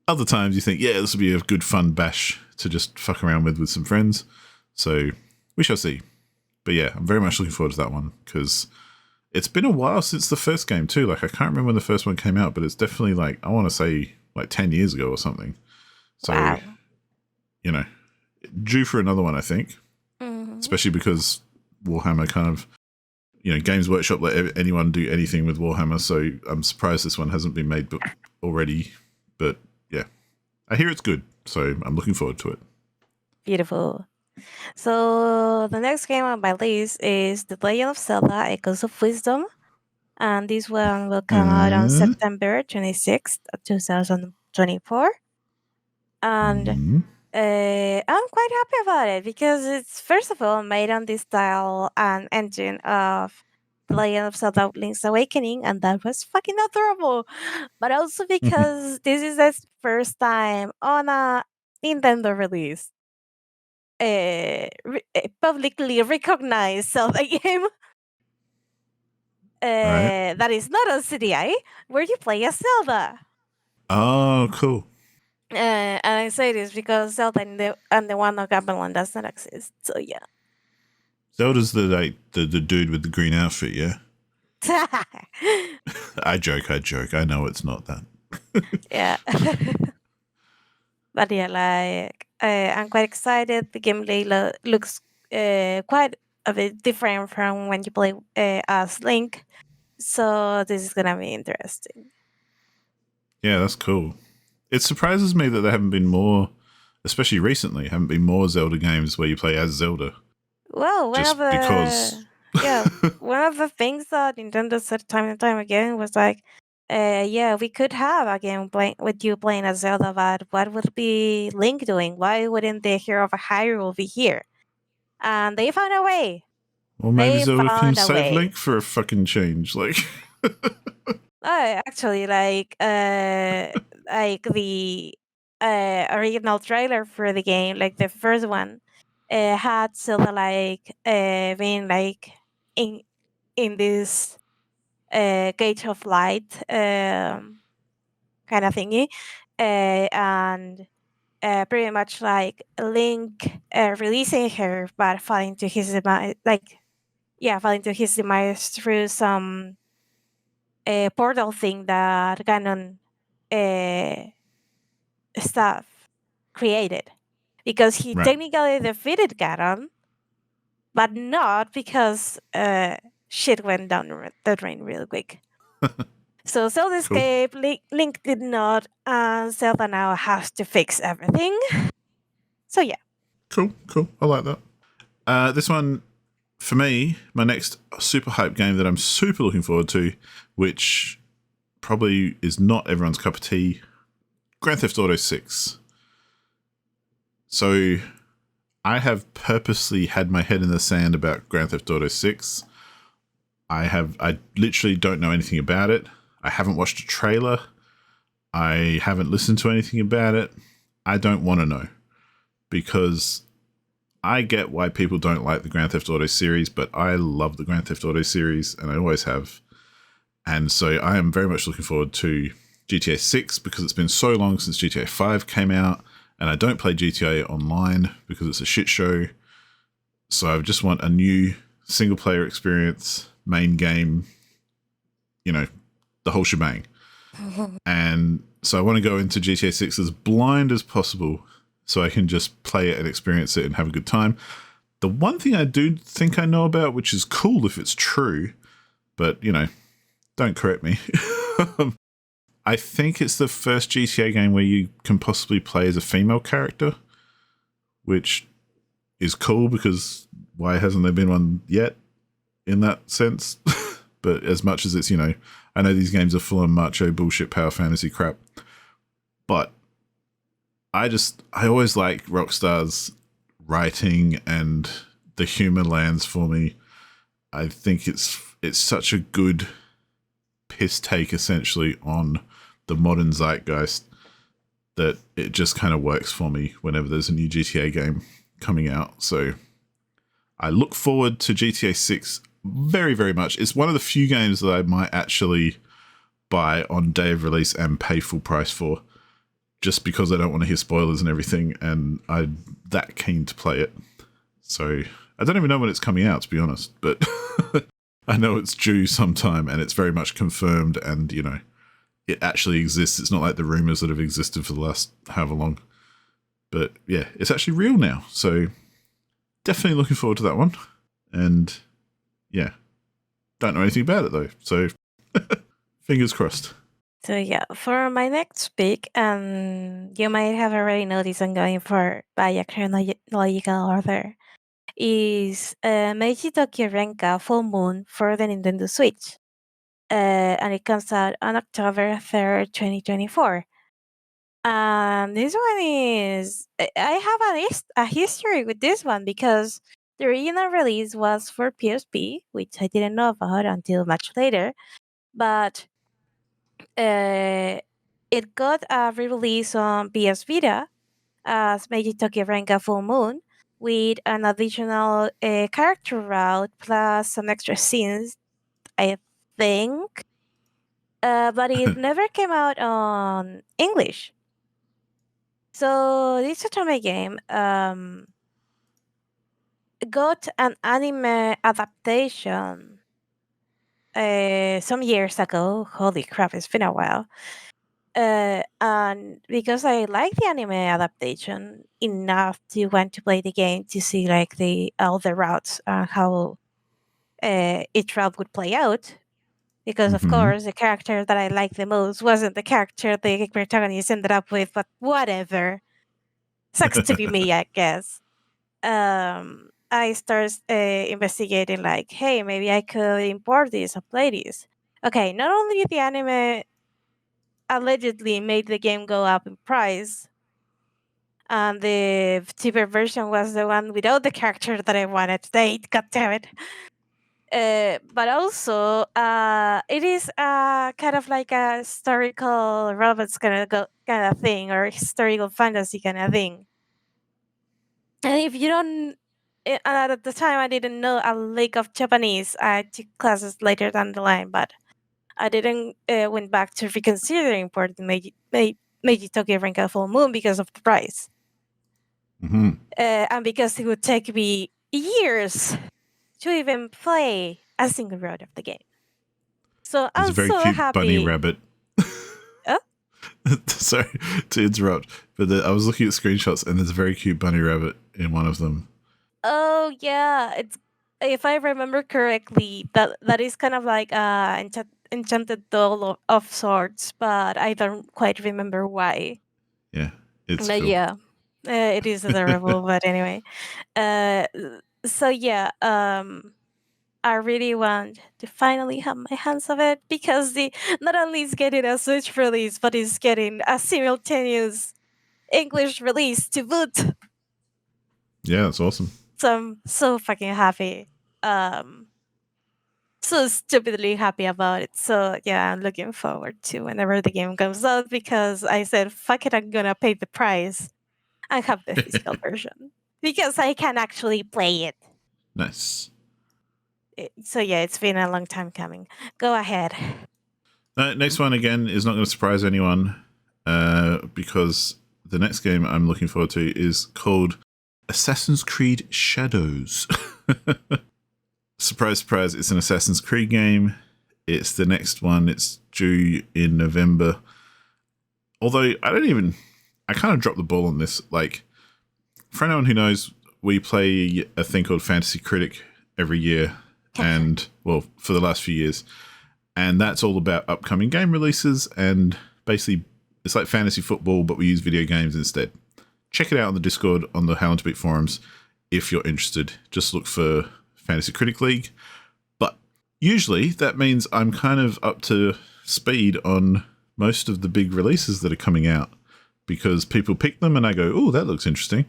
Other times you think, yeah, this will be a good fun bash to just fuck around with some friends. So we shall see. But yeah, I'm very much looking forward to that one because it's been a while since the first game too. Like I can't remember when the first one came out, but it's definitely like, I want to say like 10 years ago or something. So, Wow. Due for another one, I think. Mm-hmm. Especially because Warhammer kind of, Games Workshop let anyone do anything with Warhammer. So I'm surprised this one hasn't been made already. But yeah, I hear it's good. So I'm looking forward to it. Beautiful. So the next game on my list is The Legend of Zelda: Echoes of Wisdom, and this one will come out on September 26th, 2024. And I'm quite happy about it because it's, first of all, made on the style and engine of The Legend of Zelda: Link's Awakening, and that was fucking adorable. But also because this is its first time on a Nintendo release, publicly recognized Zelda game Right. that is not on CDI, where you play as Zelda. Oh, cool. And I say this because Zelda and the one of Gamelon does not exist. So yeah. Zelda's the dude with the green outfit, yeah? I joke. I know it's not that. Yeah. But yeah, like I'm quite excited. The gameplay looks quite a bit different from when you play as Link. So this is gonna be interesting. Yeah, that's cool. It surprises me that there haven't been more, especially recently, haven't been more Zelda games where you play as Zelda. Well, Just because. one of the things that Nintendo said time and time again was like, yeah, we could have a game playing with you playing as Zelda, but what would be Link doing? Why wouldn't the hero of Hyrule be here? And they found a way. Well, maybe They Zelda can found a save way. Link for a fucking change. Like, Actually, like the original trailer for the game, like the first one, had Zelda like being like in this gauge of light kind of thingy, and pretty much like Link releasing her, but falling to his demise, falling to his demise through some portal thing that Ganon uh, stuff created. because he Right. technically defeated Garon, but not because shit went down the drain real quick. So Zelda Cool. escaped, Link did not, and Zelda now has to fix everything. So yeah. Cool. I like that. This one, for me, my next super hype game that I'm super looking forward to, which probably is not everyone's cup of tea, Grand Theft Auto 6. So I have purposely had my head in the sand about Grand Theft Auto 6. I literally don't know anything about it. I haven't watched a trailer. I haven't listened to anything about it. I don't want to know, because I get why people don't like the Grand Theft Auto series, but I love the Grand Theft Auto series, and I always have. And so I am very much looking forward to GTA 6, because it's been so long since GTA 5 came out, and I don't play GTA Online because it's a shit show. So I just want a new single-player experience, main game, the whole shebang. And so I want to go into GTA 6 as blind as possible, so I can just play it and experience it and have a good time. The one thing I do think I know about, which is cool if it's true, but, don't correct me. I think it's the first GTA game where you can possibly play as a female character, which is cool, because why hasn't there been one yet in that sense? But as much as it's, I know these games are full of macho bullshit power fantasy crap, but I always like Rockstar's writing, and the humor lands for me. I think it's such a good piss take, essentially, on the modern zeitgeist, that it just kind of works for me whenever there's a new GTA game coming out. So I look forward to GTA 6 very, very much. It's one of the few games that I might actually buy on day of release and pay full price for, just because I don't want to hear spoilers and everything, and I'm that keen to play it. So I don't even know when it's coming out, to be honest, but I know it's due sometime, and it's very much confirmed, and, it actually exists. It's not like the rumors that have existed for the last however long. But yeah, it's actually real now. So definitely looking forward to that one. And yeah, don't know anything about it though. So fingers crossed. So yeah, for my next pick, you might have already noticed I'm going for by a chronological order, is Meiji Tokyo Renka Full Moon for the Nintendo Switch. And it comes out on October 3rd, 2024. This one is, I have a history with this one, because the original release was for PSP, which I didn't know about until much later. But it got a re-release on PS Vita as Meiji Tokyo Renka Full Moon, with an additional character route plus some extra scenes, I think. But it never came out on English. So this Otome game got an anime adaptation some years ago. Holy crap, it's been a while. And because I like the anime adaptation enough to want to play the game to see like all the routes and how each route would play out. Because of course the character that I liked the most wasn't the character the protagonist ended up with, but whatever. Sucks to be me, I guess. I started investigating like, hey, maybe I could import this and play this. Okay, not only the anime allegedly made the game go up in price, and the cheaper version was the one without the character that I wanted. God damn it. But also, it is kind of like a historical relevance kind of thing, or historical fantasy kind of thing. And if you don't, and at the time I didn't know a lick of Japanese. I took classes later down the line, but I didn't went back to reconsider importing Meiji Tokyo Renka Full Moon because of the price. And because it would take me years to even play a single round of the game. So There's I'm a very so cute happy. bunny rabbit. Oh? Sorry to interrupt, but I was looking at screenshots and there's a very cute bunny rabbit in one of them. Oh yeah, it's if I remember correctly, that is kind of like enchanted doll of sorts, but I don't quite remember why. Yeah, it's But cool. yeah, it is adorable. But anyway, uh, so yeah, I really want to finally have my hands of it because the not only is getting a Switch release, but it's getting a simultaneous English release to boot. Yeah, that's awesome. So I'm so fucking happy. Um, so stupidly happy about it. So yeah, I'm looking forward to whenever the game comes out because I said, fuck it, I'm gonna pay the price and have the physical version because I can actually play it. Nice. So yeah, it's been a long time coming. Go ahead. Next one again is not going to surprise anyone because the next game I'm looking forward to is called Assassin's Creed Shadows. Surprise, surprise, it's an Assassin's Creed game. It's the next one. It's due in November. Although I kind of dropped the ball on this. Like, for anyone who knows, we play a thing called Fantasy Critic every year. And, well, for the last few years. And that's all about upcoming game releases. And basically, it's like fantasy football, but we use video games instead. Check it out on the Discord, on the HLTB forums, if you're interested. Just look for Fantasy Critic League. But usually, that means I'm kind of up to speed on most of the big releases that are coming out. Because people pick them and I go, oh, that looks interesting.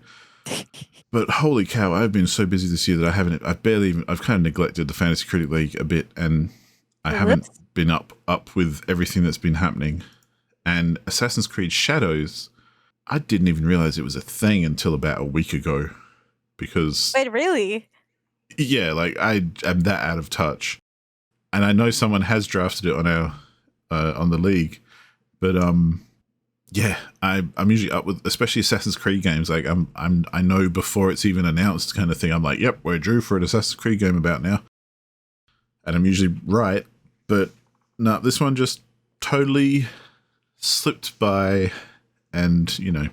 But holy cow, I've been so busy this year that I've kind of neglected the Fantasy Critic League a bit, and I haven't been up with everything that's been happening. And Assassin's Creed Shadows, I didn't even realize it was a thing until about a week ago. Because Wait, really? Yeah, like I am that out of touch. And I know someone has drafted it on our on the league, but yeah, I'm usually up with, especially Assassin's Creed games. Like I know before it's even announced, kind of thing. I'm like, yep, we're due for an Assassin's Creed game about now, and I'm usually right. But no, this one just totally slipped by, and you know,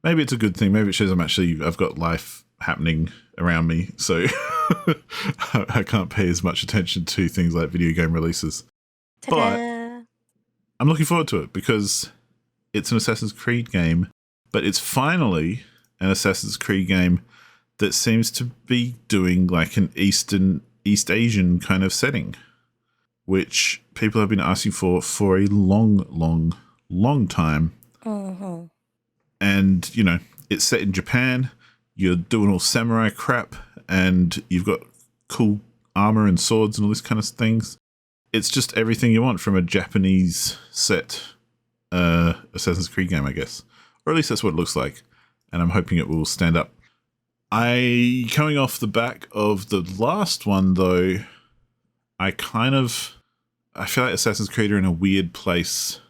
maybe it's a good thing. Maybe it shows I've got life happening around me, so I can't pay as much attention to things like video game releases. Ta-da. But I'm looking forward to it because it's an Assassin's Creed game, but it's finally an Assassin's Creed game that seems to be doing like an East Asian kind of setting, which people have been asking for a long time. Mm-hmm. And, you know, it's set in Japan. You're doing all samurai crap, and you've got cool armor and swords and all this kind of things. It's just everything you want from a Japanese set Assassin's Creed game, I guess. Or at least that's what it looks like. And I'm hoping it will stand up. Coming off the back of the last one, though, I feel like Assassin's Creed are in a weird place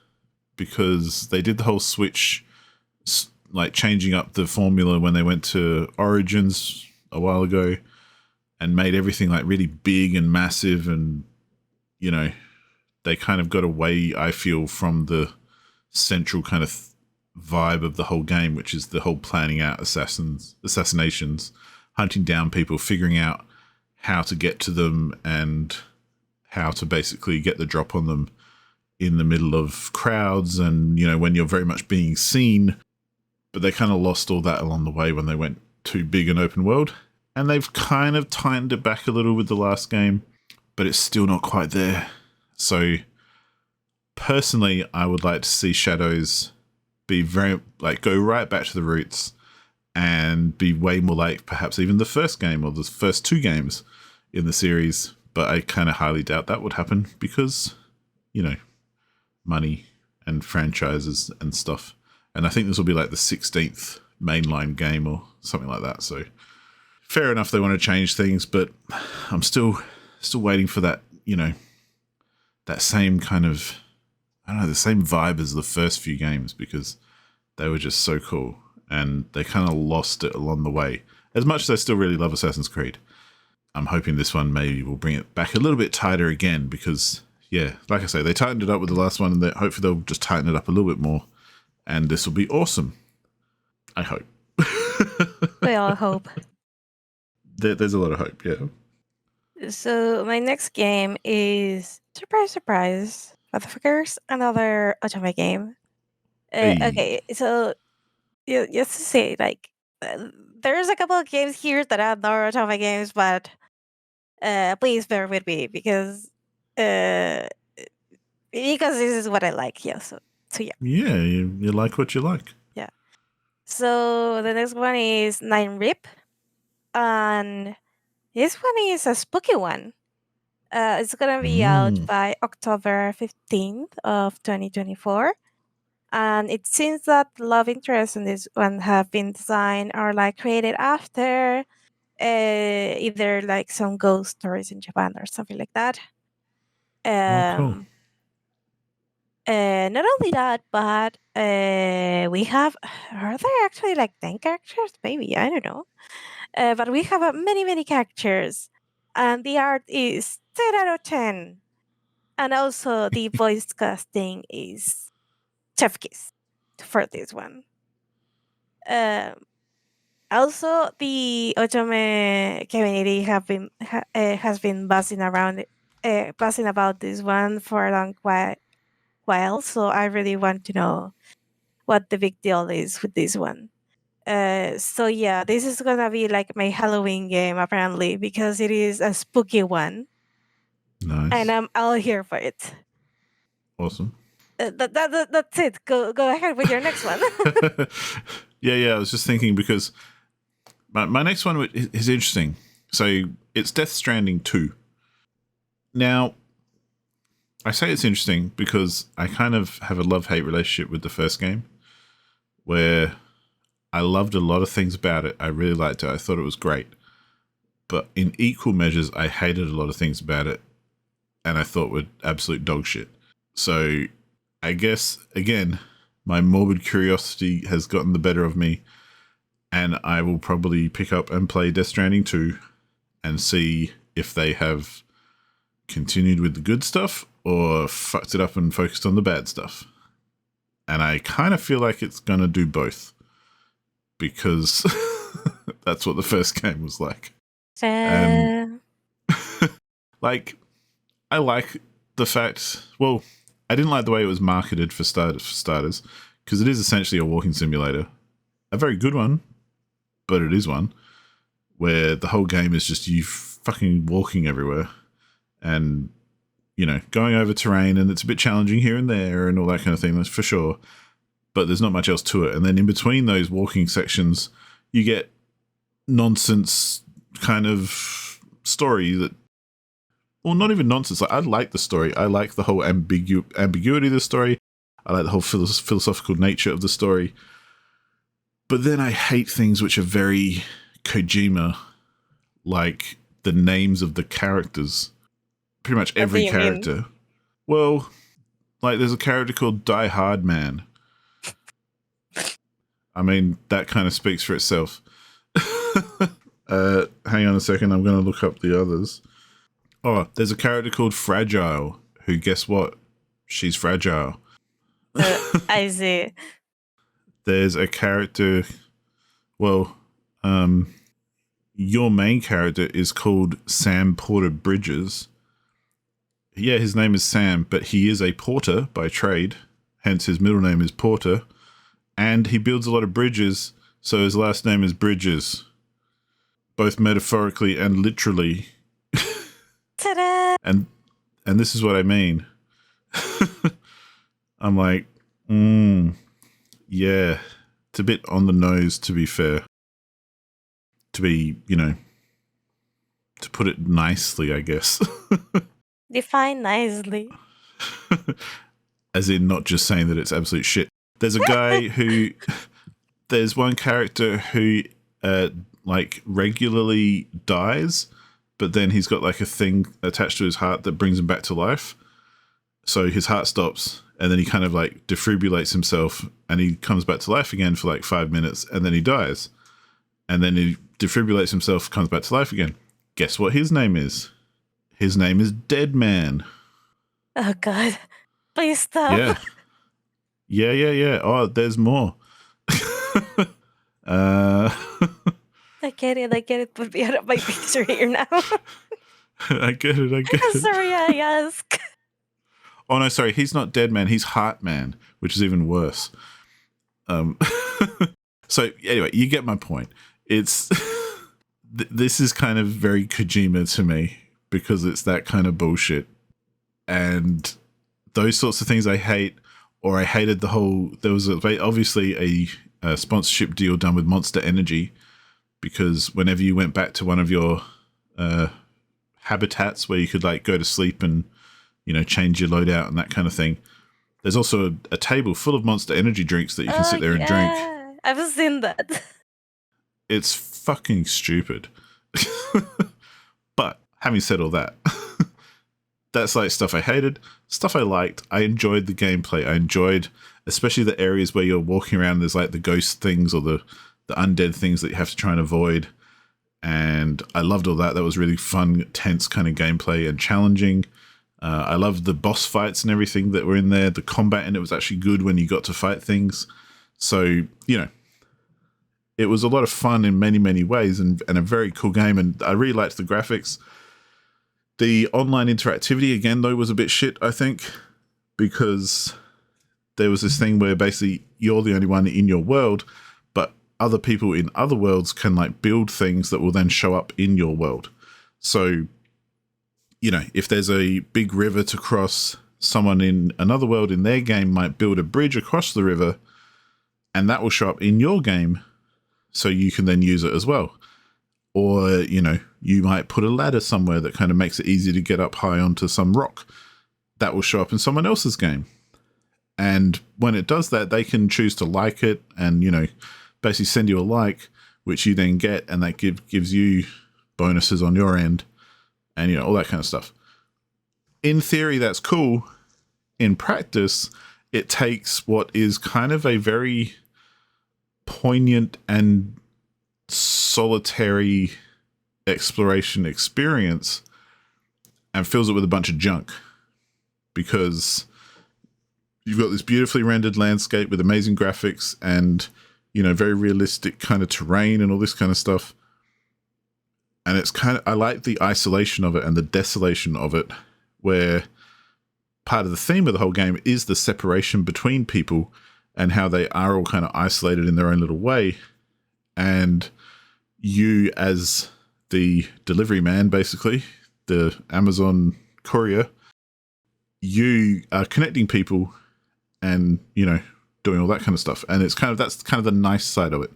because they did the whole switch, like changing up the formula when they went to Origins a while ago and made everything like really big and massive, and you know, they kind of got away, I feel, from the central kind of vibe of the whole game, which is the whole planning out assassinations, hunting down people, figuring out how to get to them and how to basically get the drop on them in the middle of crowds and, you know, when you're very much being seen. But they kind of lost all that along the way when they went too big an open world. And they've kind of tightened it back a little with the last game, but it's still not quite there. So personally, I would like to see Shadows be go right back to the roots and be way more like perhaps even the first game or the first two games in the series. But I kind of highly doubt that would happen because, you know, money and franchises and stuff. And I think this will be like the 16th mainline game or something like that. So fair enough, they want to change things, but I'm still waiting for that, you know, that same kind of, I don't know, the same vibe as the first few games because they were just so cool and they kind of lost it along the way. As much as I still really love Assassin's Creed, I'm hoping this one maybe will bring it back a little bit tighter again because, yeah, like I say, they tightened it up with the last one, and hopefully they'll just tighten it up a little bit more, and this will be awesome. I hope. We all hope. There's a lot of hope, yeah. So my next game is surprise, surprise, motherfuckers, another otome game. Hey. Okay, so just to say, like, there's a couple of games here that are not otome games, but please bear with me because this is what I like. Yeah, so yeah. Yeah, you like what you like. Yeah. So the next one is Nine Rip, and this one is a spooky one. It's gonna be out by October 15th of 2024. And it seems that love interests in this one have been designed or like created after either like some ghost stories in Japan or something like that. Cool. Not only that, but we have, are there actually like 10 characters? Maybe, I don't know. But we have many, many characters. And the art is 10 out of 10. And also the voice casting is chef kiss for this one. Also, the otome community has been buzzing about this one for a long while. So I really want to know what the big deal is with this one. So yeah, this is gonna be like my Halloween game apparently because it is a spooky one, Nice. and I'm all here for it. Awesome. That's it. Go ahead with your next one. Yeah. I was just thinking because my next one is interesting. So it's Death Stranding 2. Now, I say it's interesting because I kind of have a love-hate relationship with the first game, where I loved a lot of things about it. I really liked it. I thought it was great. But in equal measures, I hated a lot of things about it, and I thought were absolute dog shit. So I guess, again, my morbid curiosity has gotten the better of me, and I will probably pick up and play Death Stranding 2 and see if they have continued with the good stuff or fucked it up and focused on the bad stuff. And I kind of feel like it's going to do both because that's what the first game was like. Like, I like the fact, well, I didn't like the way it was marketed for starters, because it is essentially a walking simulator. A very good one, but it is one where the whole game is just you fucking walking everywhere and, you know, going over terrain, and it's a bit challenging here and there and all that kind of thing, that's for sure. But there's not much else to it. And then in between those walking sections, you get nonsense kind of story that, well, not even nonsense. Like, I like the story. I like the whole ambiguity of the story. I like the whole philosophical nature of the story. But then I hate things which are very Kojima, like the names of the characters. Pretty much every character. Well, like there's a character called Die Hard Man. I mean, that kind of speaks for itself. Hang on a second. I'm going to look up the others. Oh, there's a character called Fragile, who, guess what? She's fragile. I see. There's a character, well, your main character is called Sam Porter Bridges. Yeah, his name is Sam, but he is a porter by trade, hence his middle name is Porter, and he builds a lot of bridges, so his last name is Bridges, both metaphorically and literally. Ta-da! And this is what I mean. I'm like, yeah, it's a bit on the nose, to be fair. To be, you know, to put it nicely, I guess. Define nicely. As in not just saying that it's absolute shit. There's a guy who, there's one character who, like, regularly dies, but then he's got like a thing attached to his heart that brings him back to life. So his heart stops, and then he kind of like defibrillates himself, and he comes back to life again for like 5 minutes, and then he dies. And then he defibrillates himself, comes back to life again. Guess what his name is? His name is Dead Man. Oh God. Please stop. Yeah. Yeah. Oh, there's more. uh, I get it. Put me out of my picture here now. I get it. I'm sorry I ask. Oh, no, sorry. He's not Dead Man. He's Heart Man, which is even worse. So anyway, you get my point. It's this is kind of very Kojima to me because it's that kind of bullshit. And those sorts of things I hate, or I hated the whole, there was obviously a sponsorship deal done with Monster Energy, because whenever you went back to one of your habitats where you could like go to sleep and, you know, change your loadout and that kind of thing, there's also a table full of Monster Energy drinks that you can sit there and drink. I've seen that. It's fucking stupid. But having said all that, that's like stuff I hated, stuff I liked. I enjoyed the gameplay. I enjoyed especially the areas where you're walking around. There's like the ghost things or the undead things that you have to try and avoid. And I loved all that. That was really fun, tense kind of gameplay and challenging. I loved the boss fights and everything that were in there. The combat in it was actually good when you got to fight things. So, you know, it was a lot of fun in many, many ways and a very cool game. And I really liked the graphics. The online interactivity, again, though, was a bit shit, I think, because there was this thing where basically you're the only one in your world, but other people in other worlds can like build things that will then show up in your world. So, you know, if there's a big river to cross, someone in another world in their game might build a bridge across the river, and that will show up in your game, so you can then use it as well. Or, you know, you might put a ladder somewhere that kind of makes it easy to get up high onto some rock. That will show up in someone else's game. And when it does that, they can choose to like it and, you know, basically send you a like, which you then get, and that gives you bonuses on your end and, you know, all that kind of stuff. In theory, that's cool. In practice, it takes what is kind of a very poignant and solitary exploration experience and fills it with a bunch of junk, because you've got this beautifully rendered landscape with amazing graphics and, you know, very realistic kind of terrain and all this kind of stuff. And it's kind of, I like the isolation of it and the desolation of it, where part of the theme of the whole game is the separation between people and how they are all kind of isolated in their own little way. And you, as the delivery man, basically, the Amazon courier, you are connecting people and, you know, doing all that kind of stuff. And it's kind of, that's kind of the nice side of it.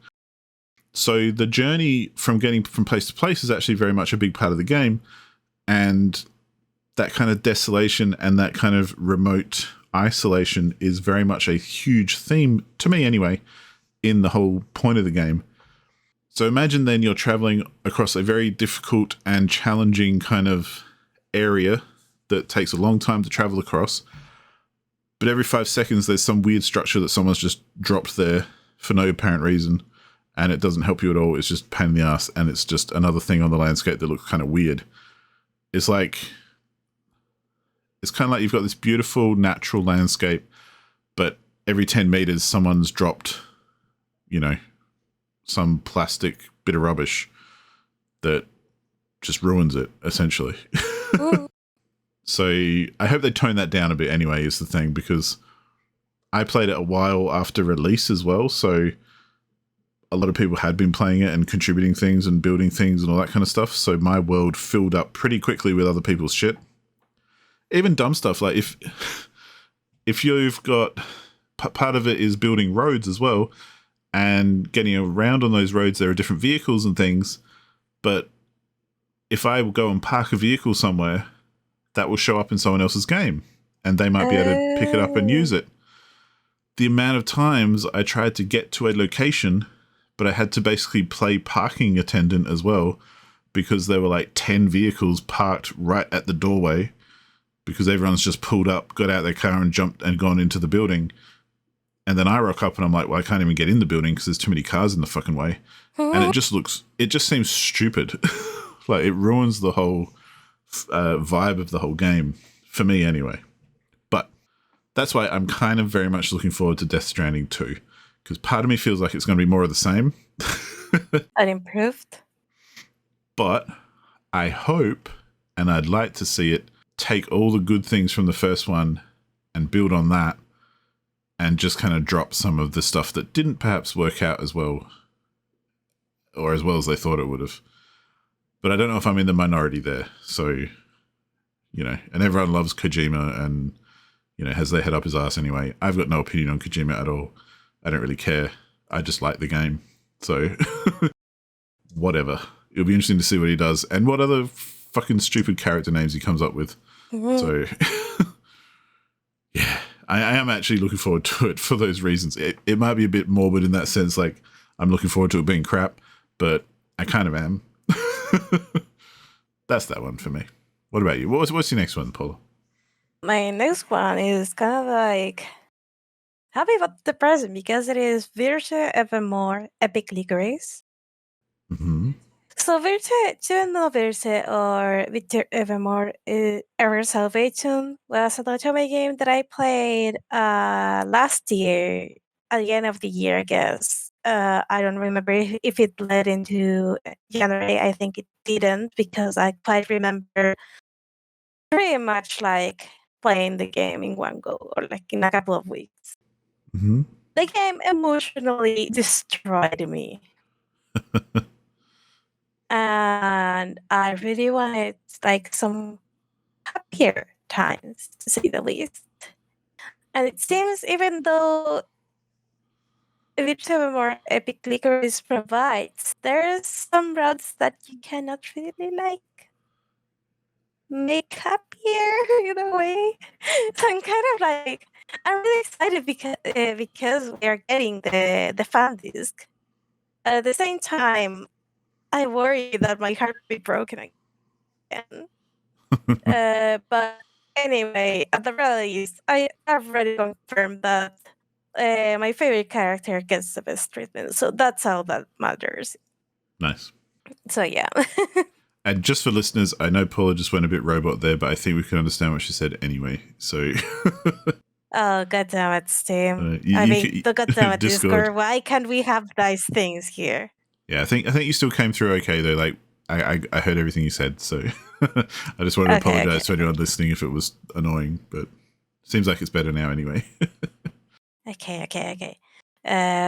So the journey from getting from place to place is actually very much a big part of the game. And that kind of desolation and that kind of remote isolation is very much a huge theme, to me anyway, in the whole point of the game. So imagine then you're traveling across a very difficult and challenging kind of area that takes a long time to travel across. But every 5 seconds, there's some weird structure that someone's just dropped there for no apparent reason. And it doesn't help you at all. It's just a pain in the ass. And it's just another thing on the landscape that looks kind of weird. It's like, it's kind of like you've got this beautiful natural landscape, but every 10 meters, someone's dropped, you know, some plastic bit of rubbish that just ruins it, essentially. So I hope they tone that down a bit anyway, is the thing, because I played it a while after release as well. So a lot of people had been playing it and contributing things and building things and all that kind of stuff. So my world filled up pretty quickly with other people's shit. Even dumb stuff, like if you've got, part of it is building roads as well, and getting around on those roads, there are different vehicles and things. But if I will go and park a vehicle somewhere, that will show up in someone else's game, and they might be able to pick it up and use it. The amount of times I tried to get to a location, but I had to basically play parking attendant as well, because there were like 10 vehicles parked right at the doorway, because everyone's just pulled up, got out their car and jumped and gone into the building. And then I rock up and I'm like, well, I can't even get in the building because there's too many cars in the fucking way. And it just seems stupid. Like, it ruins the whole vibe of the whole game, for me anyway. that's why I'm kind of very much looking forward to Death Stranding 2, because part of me feels like it's going to be more of the same. Unimproved. But I hope, and I'd like to see it take all the good things from the first one and build on that, and just kind of drop some of the stuff that didn't perhaps work out as well, or as well as they thought it would have. But I don't know if I'm in the minority there. So, and everyone loves Kojima and, has their head up his ass anyway. I've got no opinion on Kojima at all. I don't really care. I just like the game. So, whatever. It'll be interesting to see what he does and what other fucking stupid character names he comes up with. Mm-hmm. So, yeah, I am actually looking forward to it for those reasons. It might be a bit morbid in that sense, like I'm looking forward to it being crap, but I kind of am. That's that one for me. What about you? What's your next one, Paula? My next one is kind of like happy but depressing because it is Virtue Evermore Epic Licorice. Mm-hmm. So Virtue 2 and Verse or Virtue Evermore Ever Salvation was an Otome game that I played last year, at the end of the year, I guess. I don't remember if it led into January. I think it didn't because I quite remember pretty much like playing the game in one go or like in a couple of weeks. Mm-hmm. The game emotionally destroyed me. And I really wanted like some happier times, to say the least. And it seems even though Virtue More Epic Licorice provides, there's some routes that you cannot really like make happier in a way. So I'm kind of like, I'm really excited because we are getting the fan disc. At the same time, I worry that my heart will be broken again. But anyway, at the very least, I have already confirmed that my favorite character gets the best treatment. So that's all that matters. Nice. So yeah. And just for listeners, I know Paula just went a bit robot there, but I think we can understand what she said anyway. So. Oh, goddammit, Steam. The goddammit Discord. Why can't we have nice things here? Yeah, I think you still came through okay though. Like I heard everything you said, so I just wanted to apologize to anyone listening if it was annoying, but it seems like it's better now anyway. Okay.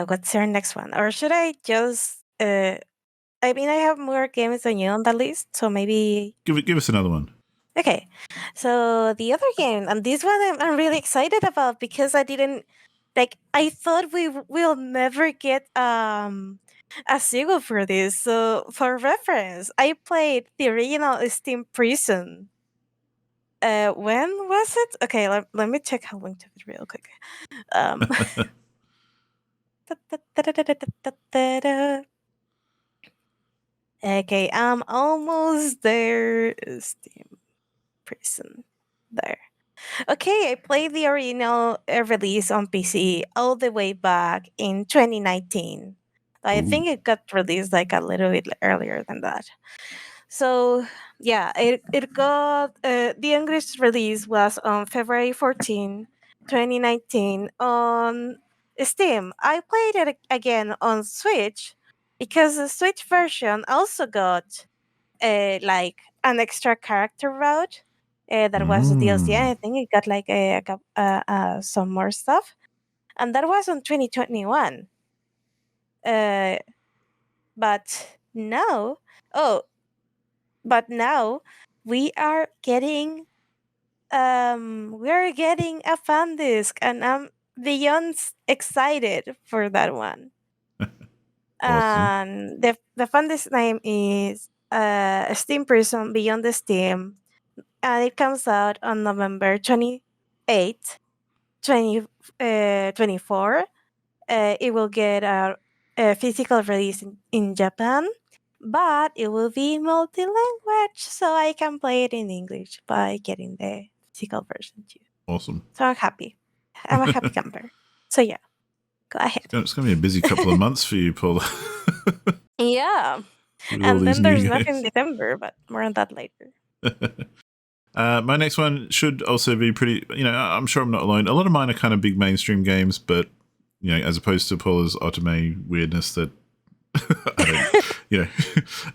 What's your next one? Or should I just I have more games than you on that list, so maybe give us another one. Okay, so the other game, and this one I'm really excited about because I didn't I thought we will never get a sequel for this. So for reference, I played the original Steam Prison. When was it? Okay, let me check how long to it real quick. Okay, I'm almost there. Steam Prison. There. Okay, I played the original release on PC all the way back in 2019. I think it got released like a little bit earlier than that. So yeah, it got the English release was on February 14, 2019 on Steam. I played it again on Switch because the Switch version also got like an extra character route that was the DLC. I think it got like some more stuff, and that was on 2021. But now, we are getting a fan disc, and I'm beyond excited for that one. Awesome. And the fan disc name is Steam Prison Beyond the Steam, and it comes out on November 28th, 2024. It will get a physical release in Japan, but it will be multi-language, so I can play it in English by getting the physical version too. Awesome. So I'm happy. I'm a happy camper. So yeah, go ahead. It's going to be a busy couple of months for you, Paula. Yeah. And then there's nothing in December, but more on that later. My next one should also be pretty, I'm sure I'm not alone. A lot of mine are kind of big mainstream games, but, as opposed to Paula's otome weirdness that I don't,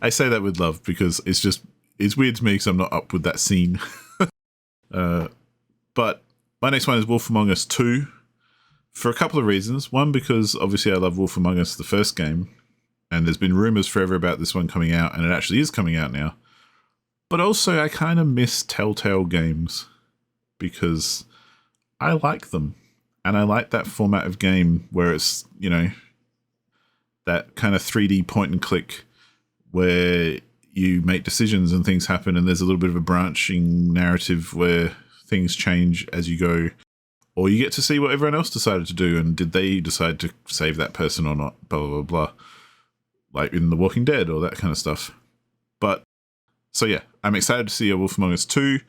I say that with love because it's weird to me because I'm not up with that scene. But my next one is Wolf Among Us 2 for a couple of reasons. One, because obviously I love Wolf Among Us, the first game, and there's been rumors forever about this one coming out, and it actually is coming out now. But also, I kind of miss Telltale games because I like them. And I like that format of game where it's, that kind of 3D point and click where you make decisions and things happen and there's a little bit of a branching narrative where things change as you go. Or you get to see what everyone else decided to do and did they decide to save that person or not, blah, blah, blah, blah. Like in The Walking Dead or that kind of stuff. But so yeah, I'm excited to see a Wolf Among Us 2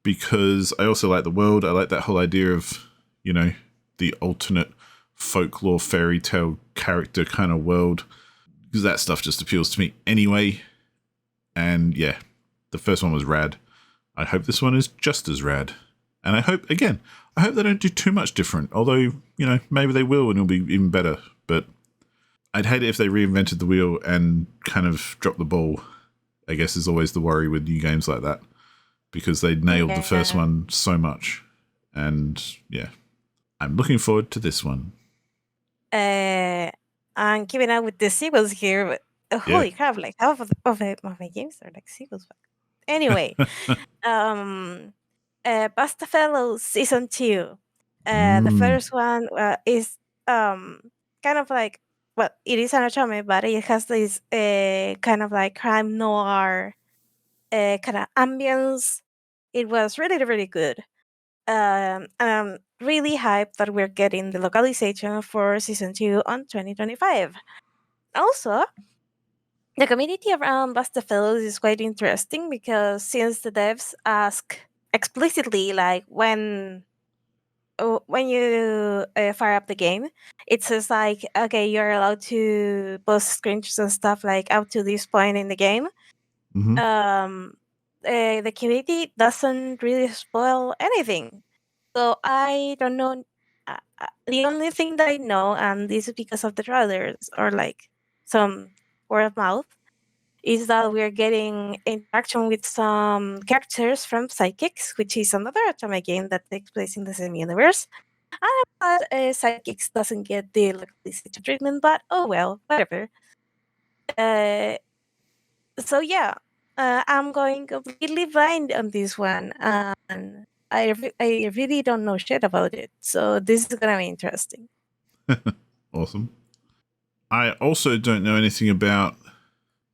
because I also like the world. I like that whole idea of, the alternate folklore fairy tale character kind of world because that stuff just appeals to me anyway. And yeah, the first one was rad. I hope this one is just as rad. And I hope they don't do too much different. Although, maybe they will and it'll be even better. But I'd hate it if they reinvented the wheel and kind of dropped the ball. I guess is always the worry with new games like that because they nailed the first one so much. And yeah, I'm looking forward to this one. I'm keeping up with the sequels here, but holy crap, like half of my games are like sequels. Anyway, Pasta Fellows Season 2. The first one is kind of like, well, it is an otome, but it has this kind of like crime noir kind of ambience. It was really, really good. And I'm really hyped that we're getting the localization for Season 2 on 2025. Also, the community around Basta Fellows is quite interesting because since the devs ask explicitly, like when you fire up the game, it says like, okay, you're allowed to post screenshots and stuff like up to this point in the game. Mm-hmm. The community doesn't really spoil anything. So I don't know. The only thing that I know, and this is because of the trailers or like some word of mouth, is that we're getting interaction with some characters from Psychics, which is another otome game that takes place in the same universe. I'm glad Psychics doesn't get the localization treatment, but oh well, whatever. So yeah, I'm going completely blind on this one, and I really don't know shit about it. So this is gonna be interesting. Awesome. I also don't know anything about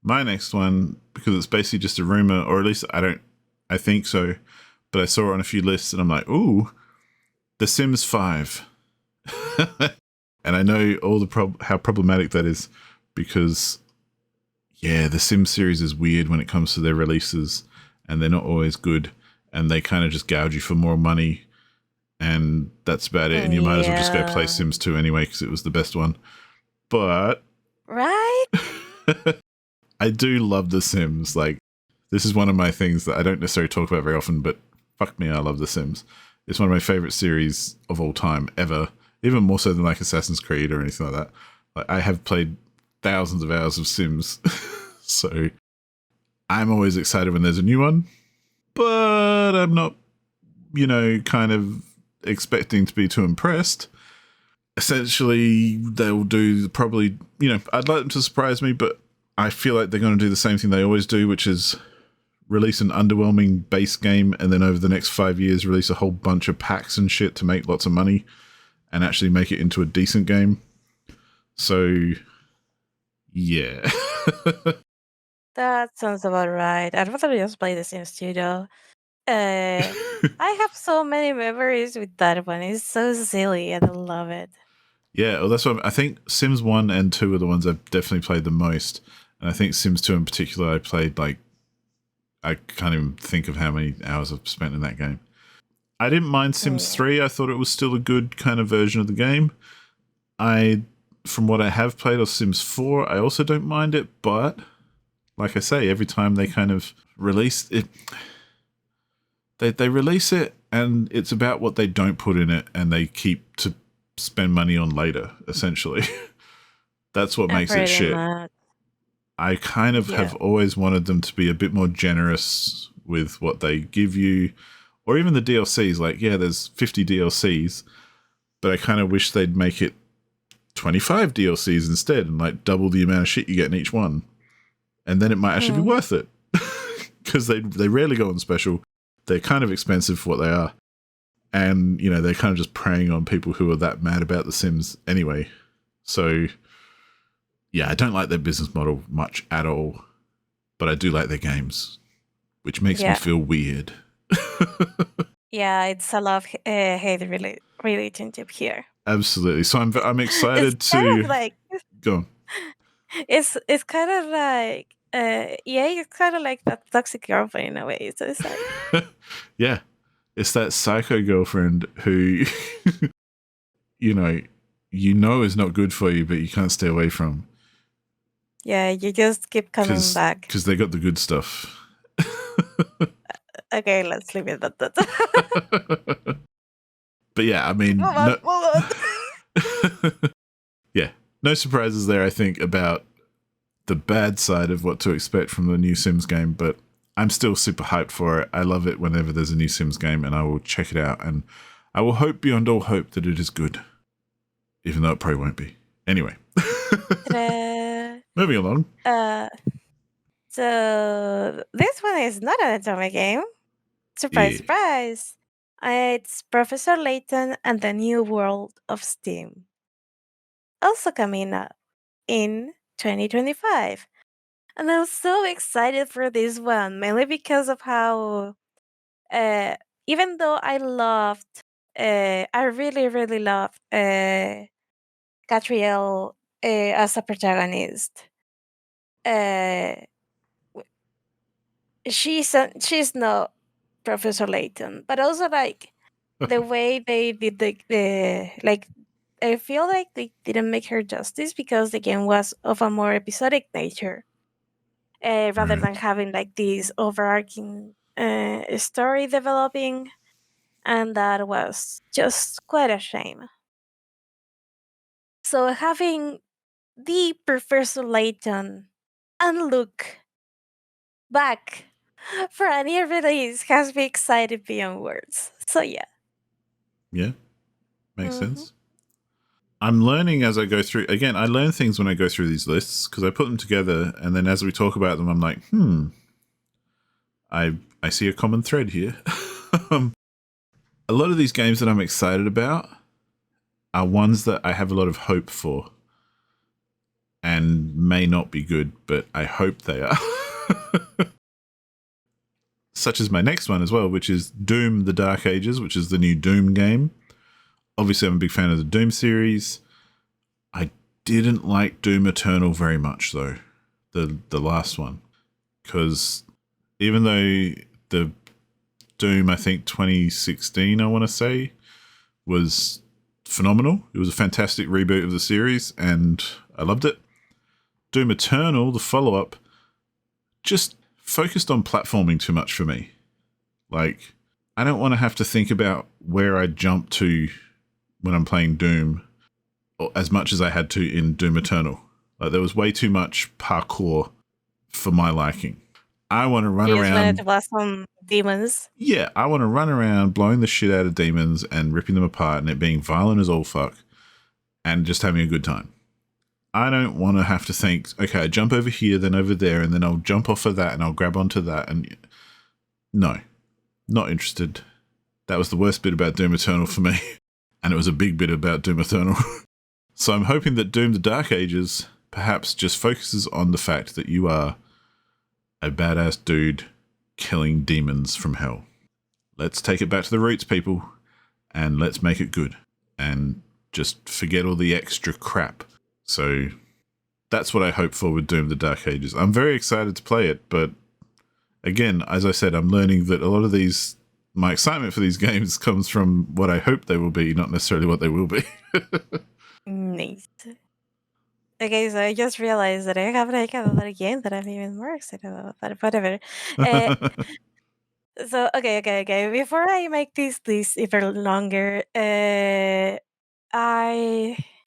my next one because it's basically just a rumor, or at least I think so. But I saw it on a few lists and I'm like, ooh, The Sims 5. And I know all how problematic that is because, yeah, the Sims series is weird when it comes to their releases and they're not always good and they kind of just gouge you for more money and that's about it. And you might as well just go play Sims 2 anyway because it was the best one. But right? I do love The Sims. Like, this is one of my things that I don't necessarily talk about very often, but fuck me, I love The Sims. It's one of my favorite series of all time, ever. Even more so than like Assassin's Creed or anything like that. Like, I have played thousands of hours of Sims. So I'm always excited when there's a new one. But I'm not, kind of expecting to be too impressed. Essentially, they'll do probably, I'd like them to surprise me, but I feel like they're going to do the same thing they always do, which is release an underwhelming base game and then over the next 5 years release a whole bunch of packs and shit to make lots of money and actually make it into a decent game. So, yeah. That sounds about right. I'd rather just play The Sims 2 though. I have so many memories with that one. It's so silly and I love it. Yeah, well, that's what I think Sims 1 and 2 are the ones I've definitely played the most. And I think Sims 2 in particular, I played like, I can't even think of how many hours I've spent in that game. I didn't mind Sims 3. I thought it was still a good kind of version of the game. From what I have played of Sims 4, I also don't mind it. But like I say, every time they kind of release it, They release it, and it's about what they don't put in it, and they keep to spend money on later, essentially. That's what makes it Pretty shit. much. I kind of have always wanted them to be a bit more generous with what they give you, or even the DLCs. Like, yeah, there's 50 DLCs, but I kind of wish they'd make it 25 DLCs instead and like double the amount of shit you get in each one. And then it might actually be worth it. Because they rarely go on special. They're kind of expensive for what they are. And, you know, they're kind of just preying on people who are that mad about The Sims anyway. So, yeah, I don't like their business model much at all. But I do like their games, which makes me feel weird. Yeah, it's a love-hate relationship here. Absolutely. So I'm excited it's kind of like, go on. It's kind of like it's kind of like that toxic girlfriend in a way. So it's like yeah, it's that psycho girlfriend who you know is not good for you, but you can't stay away from. Yeah, you just keep coming back because they got the good stuff. Okay, let's leave it at that. But yeah, I mean, move on. Yeah, no surprises there, I think, about the bad side of what to expect from the new Sims game, but I'm still super hyped for it. I love it whenever there's a new Sims game, and I will check it out, and I will hope beyond all hope that it is good, even though it probably won't be. Anyway. Moving along. So this one is not an atomic game. Surprise, surprise. It's Professor Layton and the New World of Steam. Also coming up in 2025. And I'm so excited for this one, mainly because of how, even though I really, really loved Catriel as a protagonist. She's not Professor Layton, but also like the way they did the like, I feel like they didn't make her justice because the game was of a more episodic nature, rather than having like this overarching story developing, and that was just quite a shame. So having the Professor Layton and Luke back for a new release has me excited beyond words. So yeah. Yeah, makes sense. I'm learning as I go through. Again, I learn things when I go through these lists because I put them together, and then as we talk about them, I'm like, I see a common thread here. A lot of these games that I'm excited about are ones that I have a lot of hope for and may not be good, but I hope they are. Such as my next one as well, which is Doom: The Dark Ages, which is the new Doom game. Obviously, I'm a big fan of the Doom series. I didn't like Doom Eternal very much, though, the last one, because even though the Doom, I think 2016, I want to say, was phenomenal. It was a fantastic reboot of the series, and I loved it. Doom Eternal, the follow-up, just focused on platforming too much for me. Like, I don't want to have to think about where I jump to when I'm playing Doom as much as I had to in Doom Eternal. Like, there was way too much parkour for my liking. I want to run around. Wanted to blast some demons. Yeah, I want to run around blowing the shit out of demons and ripping them apart and it being violent as all fuck and just having a good time. I don't want to have to think, okay, I jump over here, then over there, and then I'll jump off of that and I'll grab onto that. And no, not interested. That was the worst bit about Doom Eternal for me. And it was a big bit about Doom Eternal. So I'm hoping that Doom: The Dark Ages perhaps just focuses on the fact that you are a badass dude killing demons from hell. Let's take it back to the roots, people, and let's make it good. And just forget all the extra crap. So that's what I hope for with Doom: The Dark Ages. I'm very excited to play it, but again, as I said, I'm learning that a lot of my excitement for these games comes from what I hope they will be, not necessarily what they will be. Nice. Okay, so I just realized that I have like another game that I'm even more excited about, but whatever. So okay. Before I make this list even longer, I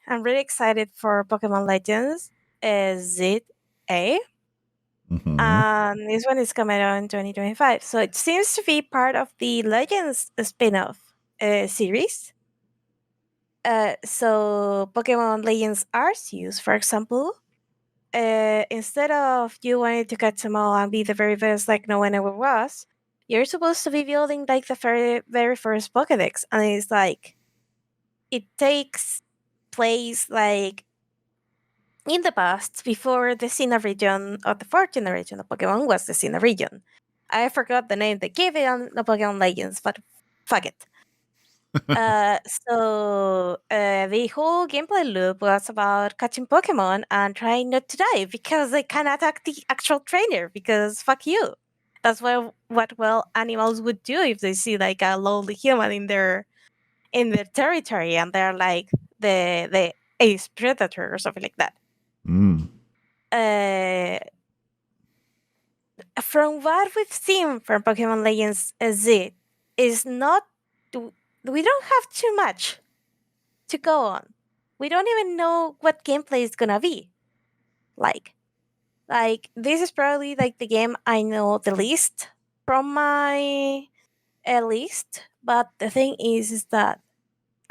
am really excited for Pokemon Legends ZA. Mm-hmm. And this one is coming out in 2025. So it seems to be part of the Legends spin-off series. So Pokemon Legends Arceus, for example, instead of you wanting to catch them all and be the very best like no one ever was, you're supposed to be building like the very first Pokedex. And it's like, it takes place like in the past, before the Sinnoh region of the fourth generation of Pokemon was the Sinnoh region. I forgot the name they gave it on the Pokemon Legends, but fuck it. The whole gameplay loop was about catching Pokemon and trying not to die because they can attack the actual trainer. Because fuck you. That's what animals would do if they see like a lowly human in their territory and they're like the ace predator or something like that. Mm. Uh, from what we've seen from Pokemon Legends Z, is not we don't have too much to go on. We don't even know what gameplay is gonna be like. Like this is probably like the game I know the least from my list. But the thing is that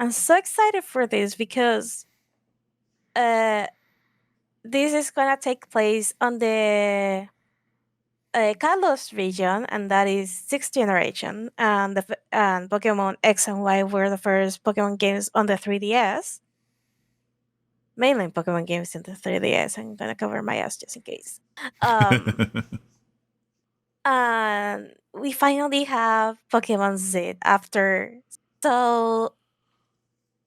I'm so excited for this because uh, this is gonna take place on the Kalos region, and that is sixth generation, and and Pokemon X and Y were the first Pokemon games on the 3DS. Mainly Pokemon games in the 3DS. I'm gonna cover my ass just in case. Um, and we finally have Pokemon Z after so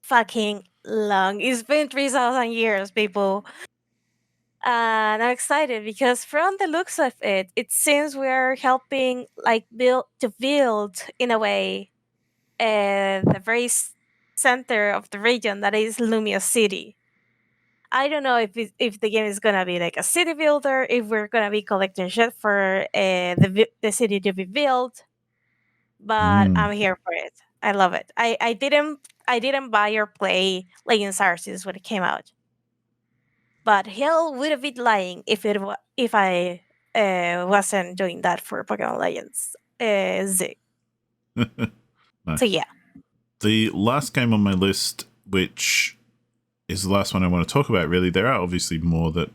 fucking long. It's been 3,000 years, people. And I'm excited because from the looks of it, it seems we're helping like build in a way the very center of the region that is Lumia City. I don't know if the game is gonna be like a city builder, if we're gonna be collecting shit for the city to be built, but Mm. I'm here for it. I love it. I didn't buy or play Legends Arceus when it came out, but hell would have been lying if I wasn't doing that for Pokemon Legends Z. Nice. So yeah. The last game on my list, which is the last one I want to talk about, really, there are obviously more that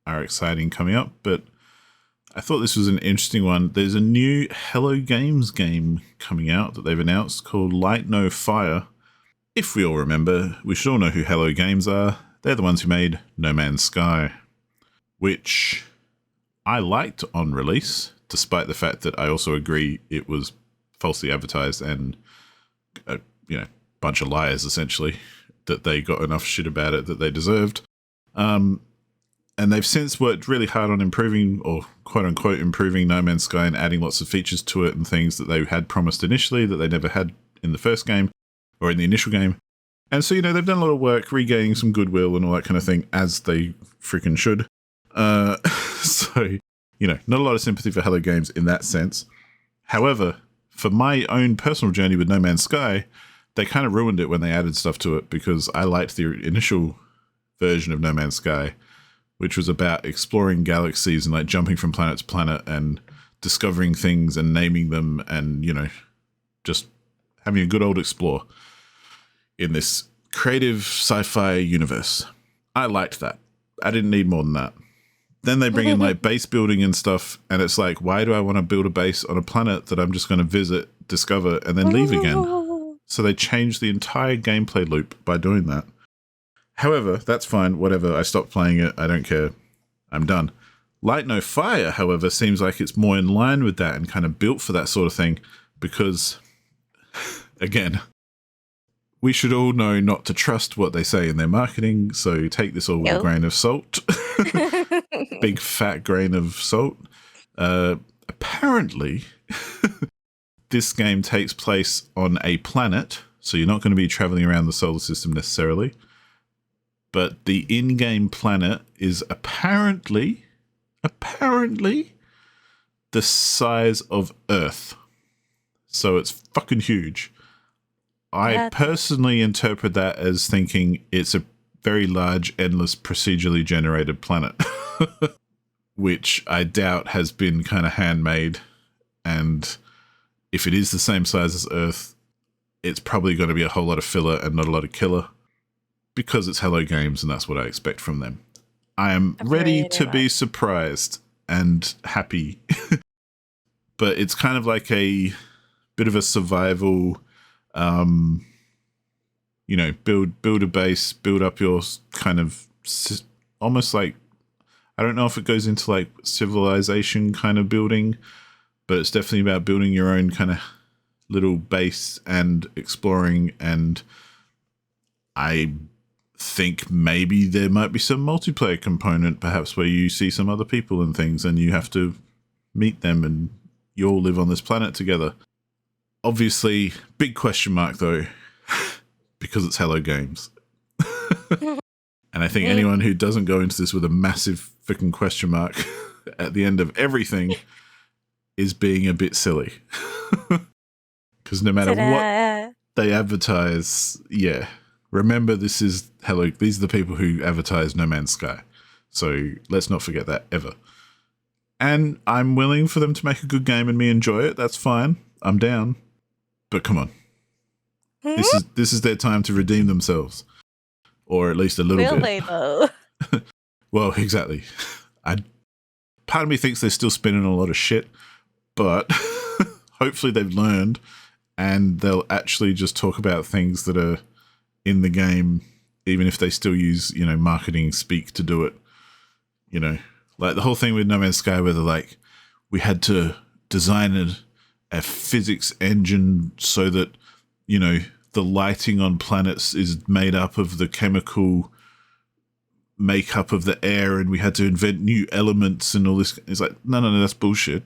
are exciting coming up, but I thought this was an interesting one. There's a new Hello Games game coming out that they've announced called Light No Fire. If we all remember, we should all know who Hello Games are. They're the ones who made No Man's Sky, which I liked on release, despite the fact that I also agree it was falsely advertised and a bunch of liars, essentially, that they got enough shit about it that they deserved. And they've since worked really hard on improving, or quote-unquote improving, No Man's Sky and adding lots of features to it and things that they had promised initially that they never had in the first game or in the initial game. And so, they've done a lot of work regaining some goodwill and all that kind of thing, as they freaking should. So, not a lot of sympathy for Hello Games in that sense. However, for my own personal journey with No Man's Sky, they kind of ruined it when they added stuff to it, because I liked the initial version of No Man's Sky, which was about exploring galaxies and like jumping from planet to planet and discovering things and naming them and, just having a good old explore in this creative sci-fi universe. I liked that. I didn't need more than that. Then they bring in like base building and stuff, and it's like, why do I want to build a base on a planet that I'm just going to visit, discover, and then leave again? So they changed the entire gameplay loop by doing that. However, that's fine, whatever. I stopped playing it. I don't care. I'm done. Light No Fire, however, seems like it's more in line with that and kind of built for that sort of thing, because, again, we should all know not to trust what they say in their marketing, so take this all with a grain of salt. Big fat grain of salt. Apparently, this game takes place on a planet, so you're not going to be traveling around the solar system necessarily. But the in-game planet is apparently the size of Earth. So it's fucking huge. I Yeah. personally interpret that as thinking it's a very large, endless, procedurally generated planet, which I doubt has been kind of handmade. And if it is the same size as Earth, it's probably going to be a whole lot of filler and not a lot of killer, because it's Hello Games and that's what I expect from them. I am ready to be surprised and happy, but it's kind of like a bit of a survival, you know, build a base, build up your kind of almost like, I don't know if it goes into like civilization kind of building, but it's definitely about building your own kind of little base and exploring. And I think maybe there might be some multiplayer component, perhaps, where you see some other people and things and you have to meet them and you all live on this planet together. Obviously, big question mark though, because it's Hello Games. And I think anyone who doesn't go into this with a massive freaking question mark at the end of everything is being a bit silly. Because no matter what they advertise, remember, this is Hello. These are the people who advertise No Man's Sky. So let's not forget that ever. And I'm willing for them to make a good game and me enjoy it. That's fine. I'm down. But come on. This is their time to redeem themselves. Or at least a little bit. Will they though? Well, exactly. Part of me thinks they're still spinning a lot of shit, but hopefully they've learned and they'll actually just talk about things that are in the game, even if they still use, you know, marketing speak to do it. You know, like the whole thing with No Man's Sky where they're like, we had to design a physics engine so that, you know, the lighting on planets is made up of the chemical makeup of the air and we had to invent new elements and all this. It's like, no, that's bullshit.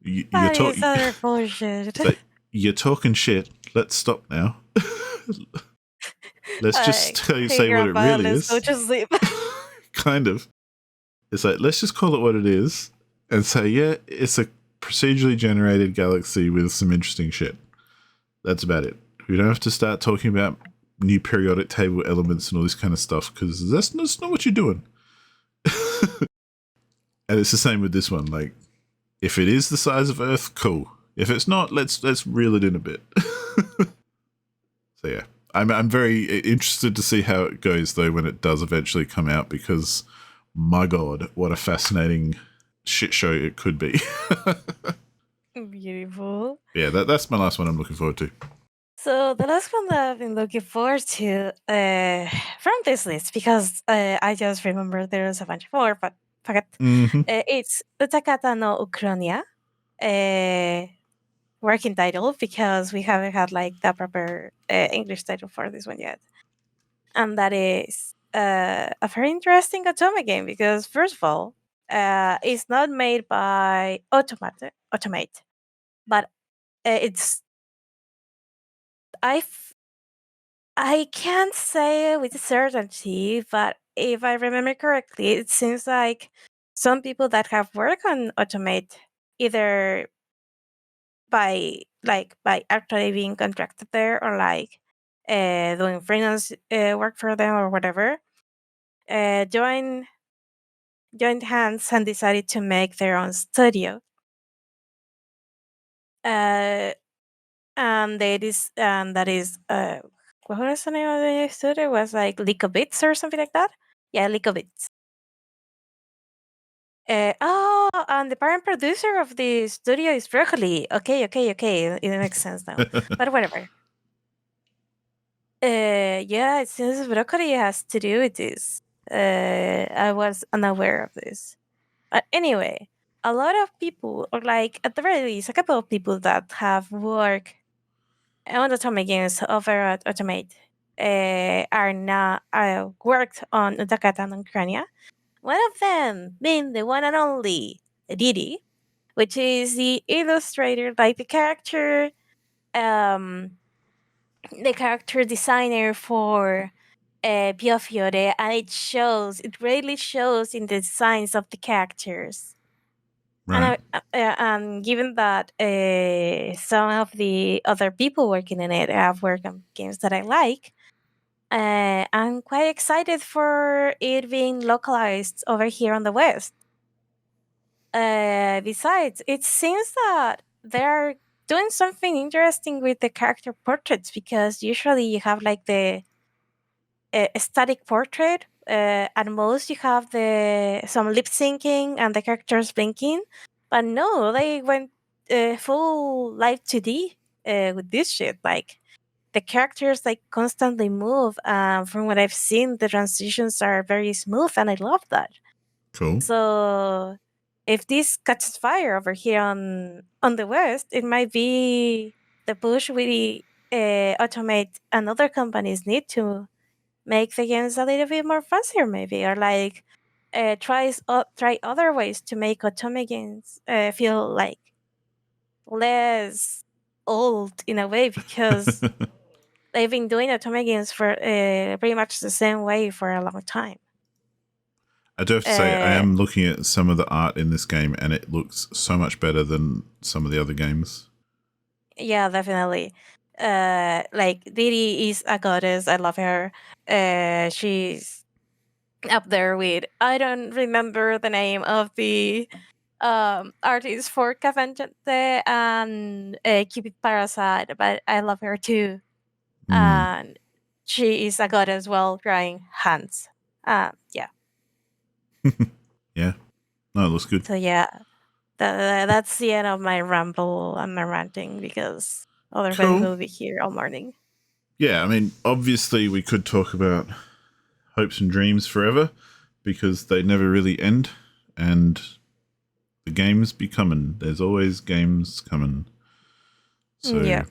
You're bullshit. Like, you're talking shit. Let's stop now. Let's just say what it really is. Go to sleep. Kind of. It's like, let's just call it what it is and say, yeah, it's a procedurally generated galaxy with some interesting shit. That's about it. We don't have to start talking about new periodic table elements and all this kind of stuff because that's not what you're doing. And it's the same with this one. Like, if it is the size of Earth, cool. If it's not, let's reel it in a bit. So yeah, I'm very interested to see how it goes though when it does eventually come out, because my god, what a fascinating shit show it could be. Beautiful. Yeah, that's my last one I'm looking forward to. So the last one that I've been looking forward to from this list, because I just remember there's a bunch more, but fuck it. It's Utakata no Ukronia, working title, because we haven't had like the proper English title for this one yet. And that is a very interesting Otome game because, first of all, it's not made by Automate, but it's I can't say with certainty, but if I remember correctly, it seems like some people that have worked on Automate, either by actually being contracted there or like doing freelance work for them or whatever, joined hands and decided to make their own studio. And that is what was the name of the studio? It was like Licobits or something like that. Yeah, Licobits. And the parent producer of the studio is Broccoli. Okay, it makes sense now. But whatever. Yeah, it seems Broccoli has to do with this. I was unaware of this. But anyway, a lot of people, or like at the very least, a couple of people that have worked on Otome games over at Automate are worked on Utakata and Ucrania. One of them being the one and only Didi, which is the illustrator, like the character designer for Pio Fiore, and it really shows in the designs of the characters. Right. And given that some of the other people working in it have worked on games that I like, I'm quite excited for it being localized over here on the West. Besides, it seems that they're doing something interesting with the character portraits, because usually you have like the static portrait. At most, you have the some lip syncing and the characters blinking, but no, they went full live 2D with this shit. Like the characters like constantly move. From what I've seen, the transitions are very smooth, and I love that. Cool. So if this catches fire over here on the West, it might be the push we automate and other companies need to make the games a little bit more fancier, maybe, or like try other ways to make otome games feel like less old in a way, because they've been doing otome games for pretty much the same way for a long time. I do have to say, I am looking at some of the art in this game, and it looks so much better than some of the other games. Yeah, definitely. Like Didi is a goddess. I love her. She's up there with, I don't remember the name of the artist for Cavente and Cupid Parasite, but I love her too. Mm. And she is a goddess as well, drawing hands. Yeah. Yeah. No, it looks good. So yeah, that's the end of my ramble and my ranting, because otherwise Cool. we'll be here all morning. Yeah, I mean, obviously we could talk about hopes and dreams forever because they never really end, and the games be coming. There's always games coming. So, Yeah.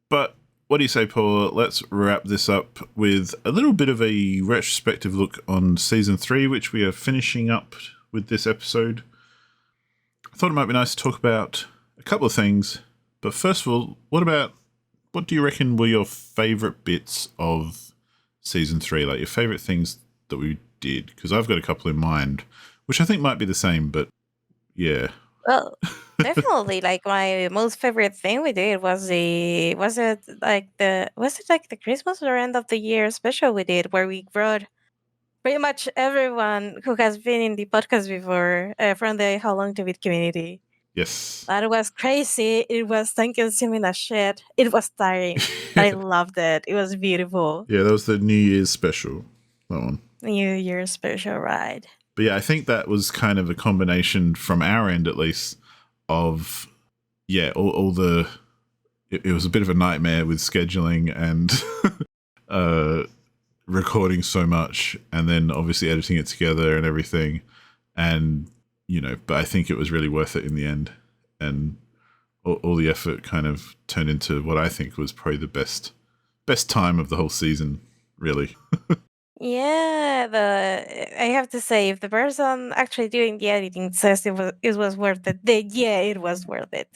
But what do you say, Paul? Let's wrap this up with a little bit of a retrospective look on season 3, which we are finishing up with this episode. I thought it might be nice to talk about a couple of things, but first of all, what do you reckon were your favourite bits of season 3? Like your favourite things that we did? Because I've got a couple in mind, which I think might be the same, but yeah. Well, definitely, like my most favorite thing we did was it like the Christmas or end of the year special we did, where we brought pretty much everyone who has been in the podcast before from the How Long to Beat community. Yes. That was crazy. It was time consuming as shit. It was tiring, but I loved it. It was beautiful. Yeah, that was the New Year's special. That one. New Year special ride. But yeah, I think that was kind of a combination from our end, at least, of all the. It was a bit of a nightmare with scheduling and recording so much, and then obviously editing it together and everything, and but I think it was really worth it in the end, and all the effort kind of turned into what I think was probably the best time of the whole season, really. Yeah, I have to say, if the person actually doing the editing says it was worth it, then yeah, it was worth it.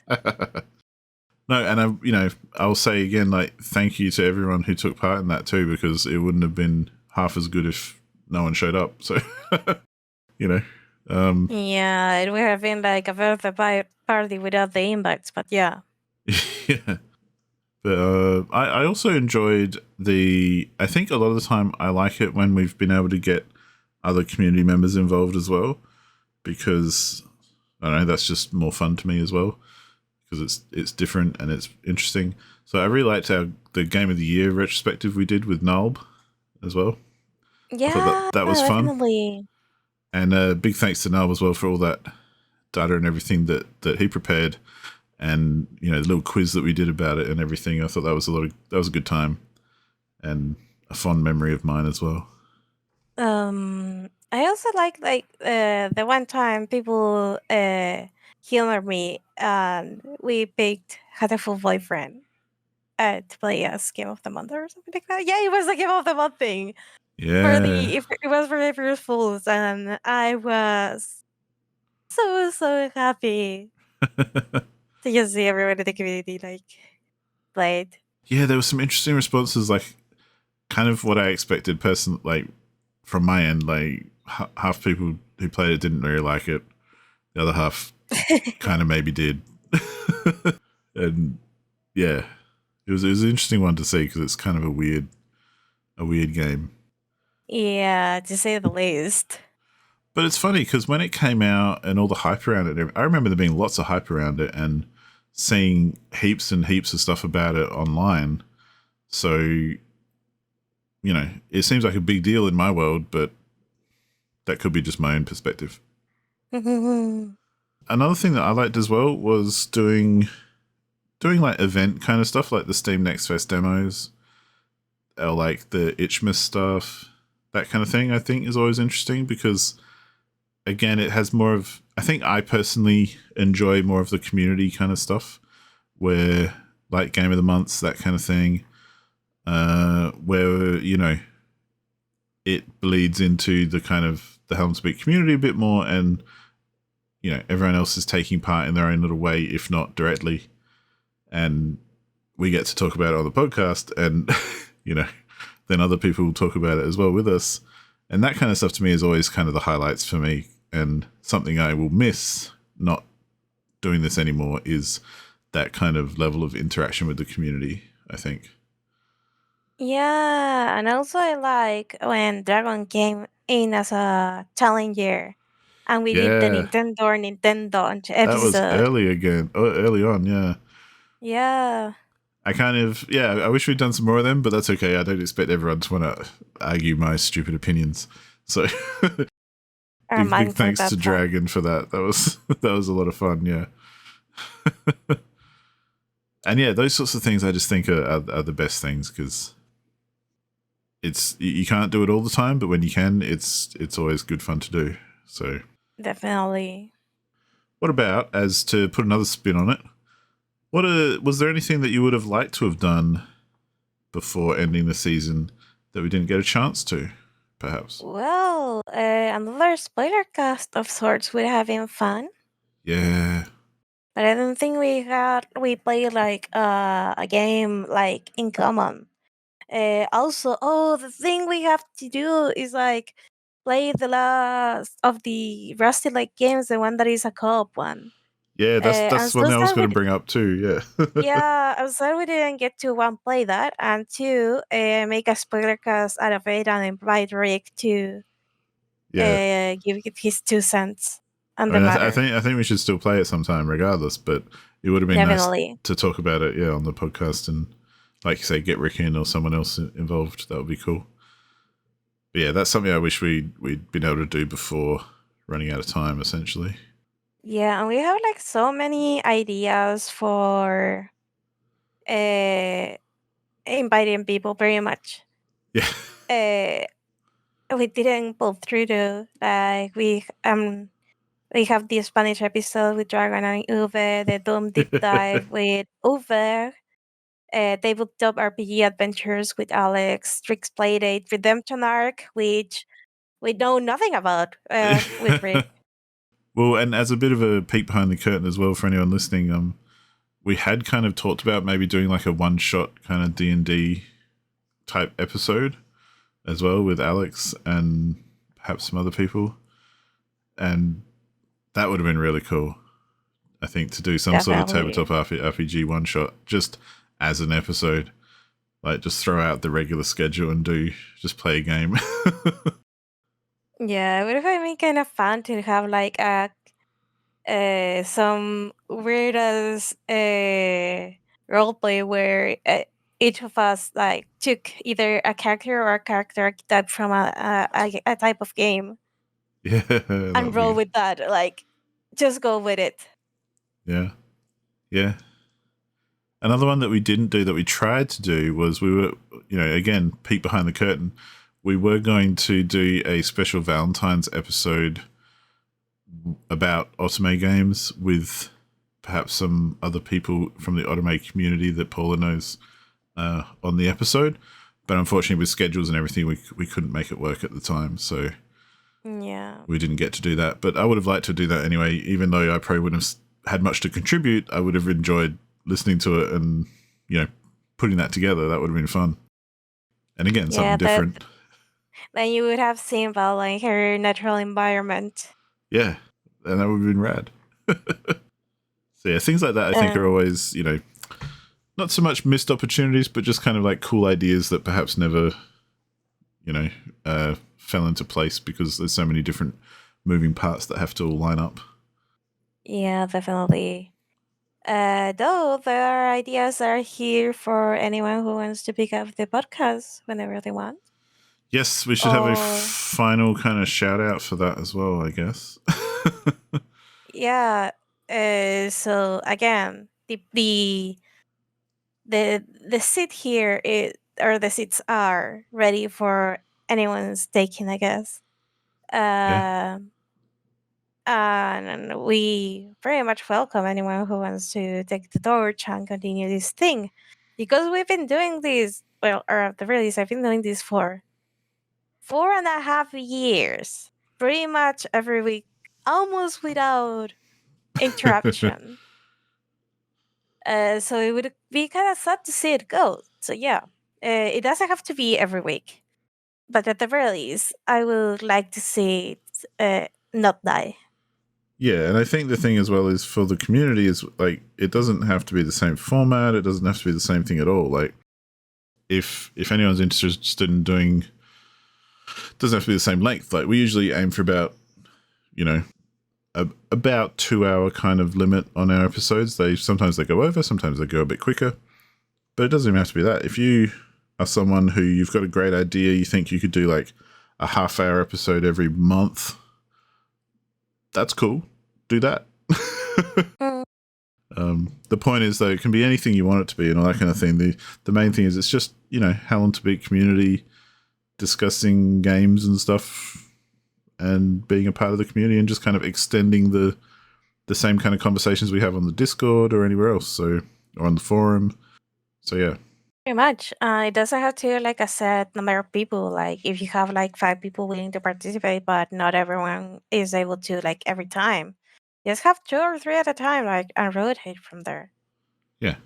No, and I'll say again, like, thank you to everyone who took part in that too, because it wouldn't have been half as good if no one showed up. So, Yeah, it would have been like a birthday party without the invites, but yeah. yeah. But I also enjoyed I think a lot of the time I like it when we've been able to get other community members involved as well, because I don't know, that's just more fun to me as well, because it's different and it's interesting. So I really liked the Game of the Year retrospective we did with Nulb as well. Yeah, I thought that was definitely. fun. And big thanks to Nulb as well for all that data and everything that he prepared. And the little quiz that we did about it and everything, I thought that was a good time, and a fond memory of mine as well. I also like the one time people humored me and we picked Hateful Boyfriend to play as Game of the Month or something like that. Yeah, it was the Game of the Month thing. Yeah. It was for April Fools, and I was so happy to just see everyone in the community like played. Yeah, there were some interesting responses, like kind of what I expected, like from my end. Like half people who played it didn't really like it. The other half kind of maybe did. And yeah, it was an interesting one to see because it's kind of a weird game. Yeah, to say the least. But it's funny because when it came out and all the hype around it, I remember there being lots of hype around it and seeing heaps and heaps of stuff about it online. So, it seems like a big deal in my world, but that could be just my own perspective. Another thing that I liked as well was doing like event kind of stuff, like the Steam Next Fest demos, or like the Itchmas stuff, that kind of thing. I think is always interesting because, again, it has more of. I think I personally enjoy more of the community kind of stuff, where like Game of the Months, that kind of thing, where it bleeds into the kind of the Helmspeak community a bit more, and everyone else is taking part in their own little way, if not directly. And we get to talk about it on the podcast, and then other people will talk about it as well with us. And that kind of stuff to me is always kind of the highlights for me, and something I will miss not doing this anymore is that kind of level of interaction with the community, I think. Yeah, and also I like when Dragon came in as a challenger and we did the Yeah, Nintendo that was episode. early on, yeah. Yeah. I wish we'd done some more of them, but that's okay. I don't expect everyone to want to argue my stupid opinions. So Or big mine for thanks that to part. Dragon for that. That was a lot of fun, yeah. And yeah, those sorts of things I just think are the best things because you can't do it all the time, but when you can, it's always good fun to do. So Definitely. what about, as to put another spin on it, was there anything that you would have liked to have done before ending the season that we didn't get a chance to, perhaps? Well, another spoiler cast of sorts would have been fun. Yeah. But I don't think we played like a game like in common. Also, the thing we have to do is like play the last of the Rusty Lake games, the one that is a co-op one. Yeah, I'm that's one so thing I was sad going to bring up too, yeah. yeah, I'm sorry we didn't get to one play that, and two make a spoiler cast out of it and invite Rick to Yeah. give it his 2 cents on I the mean, matter. I think we should still play it sometime regardless, but it would have been nice Definitely. to talk about it, yeah, on the podcast and, like you say, get Rick in or someone else involved. That would be cool. But yeah, that's something I wish we'd been able to do before running out of time, essentially. Yeah, and we have like so many ideas for uh, inviting people very much. Yeah. We didn't pull through though. Like we have the Spanish episode with Dragon and Uwe, the Doom deep dive with Uwe, tabletop RPG adventures with Alex, Strix Playdate, Redemption Arc, which we know nothing about with Rick. Well, and as a bit of a peek behind the curtain as well for anyone listening, we had kind of talked about maybe doing like a one-shot kind of D&D type episode as well with Alex and perhaps some other people. And that would have been really cool, I think, to do some Definitely. sort of tabletop RPG one-shot just as an episode. Like, just throw out the regular schedule and just play a game. Yeah, it would have been kind of fun to have like some weird as roleplay where each of us like took either a character or a character archetype from a type of game Yeah, and that'd roll be, with that. Like, just go with it. yeah. Yeah. Another one that we didn't do that we tried to do was we were, again, peek behind the curtain. We were going to do a special Valentine's episode about Otome games with perhaps some other people from the Otome community that Paula knows on the episode. But unfortunately, with schedules and everything, we couldn't make it work at the time. So Yeah. we didn't get to do that. But I would have liked to do that anyway, even though I probably wouldn't have had much to contribute. I would have enjoyed listening to it and, putting that together. That would have been fun. And again, something Yeah, different. Then you would have seen Paula in her natural environment. Yeah, and that would have been rad. So yeah, things like that I think are always, not so much missed opportunities, but just kind of like cool ideas that perhaps never, fell into place because there's so many different moving parts that have to all line up. Yeah, definitely. Though there are ideas that are here for anyone who wants to pick up the podcast whenever they want. Yes, we should have a final kind of shout out for that as well, I guess. Yeah. So again, the seat here is, or the seats are ready for anyone's taking, I guess. Yeah. And we very much welcome anyone who wants to take the torch and continue this thing, because we've been doing this. Well, or at the very least, I've been doing this for 4.5 years, pretty much every week, almost without interruption. So it would be kind of sad to see it go. So yeah, it doesn't have to be every week, but at the very least, I would like to see it not die. Yeah, and I think the thing as well is for the community is like it doesn't have to be the same format. It doesn't have to be the same thing at all. Like if anyone's interested in doing, it doesn't have to be the same length. Like we usually aim for about, about 2 hour kind of limit on our episodes. Sometimes they go over, sometimes they go a bit quicker, but it doesn't even have to be that. If you are someone who you've got a great idea, you think you could do like a half-hour episode every month, that's cool. Do that. The point is, though, it can be anything you want it to be and all that kind of thing. The main thing is it's just, Helen to Beat community discussing games and stuff and being a part of the community and just kind of extending the same kind of conversations we have on the Discord or anywhere else, or on the forum. So, yeah. Pretty much. It doesn't have to, like a set number of people. Like if you have like 5 people willing to participate, but not everyone is able to, like, every time. Just have 2 or 3 at a time, like, and rotate from there. Yeah.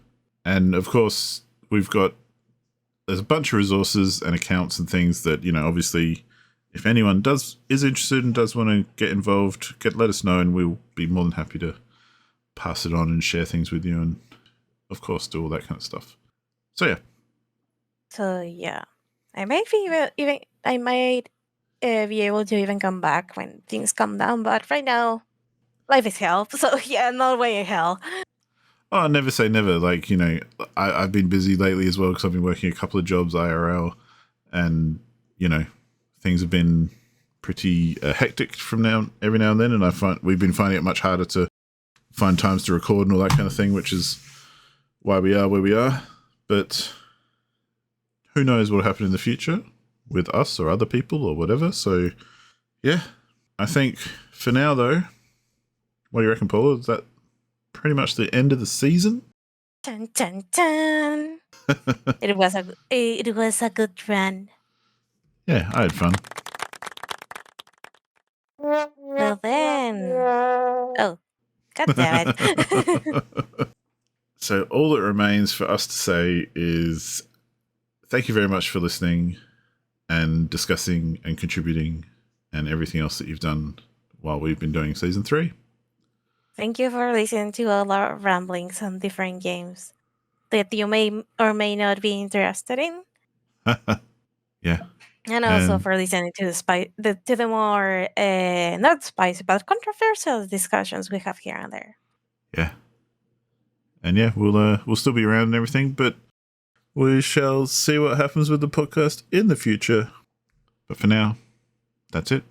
And of course, there's a bunch of resources and accounts and things that, obviously, if anyone is interested and does want to get involved, let us know and we'll be more than happy to pass it on and share things with you and, of course, do all that kind of stuff. So, yeah. So yeah, I might be able to even come back when things calm down. But right now, life is hell. So yeah, no way in hell. Oh, never say never. Like, I've been busy lately as well because I've been working a couple of jobs IRL and, things have been pretty hectic every now and then. And we've been finding it much harder to find times to record and all that kind of thing, which is why we are where we are. But who knows what will happen in the future with us or other people or whatever. So, yeah, I think for now, though, what do you reckon, Paula? Is that pretty much the end of the season? Dun, dun, dun. It was a good run. Yeah, I had fun. Well then. Oh, god damn it. So all that remains for us to say is thank you very much for listening and discussing and contributing and everything else that you've done while we've been doing season 3. Thank you for listening to all our ramblings on different games that you may or may not be interested in. Yeah. And also for listening to the more not spicy but controversial discussions we have here and there. Yeah. And yeah, we'll still be around and everything, but we shall see what happens with the podcast in the future. But for now, that's it.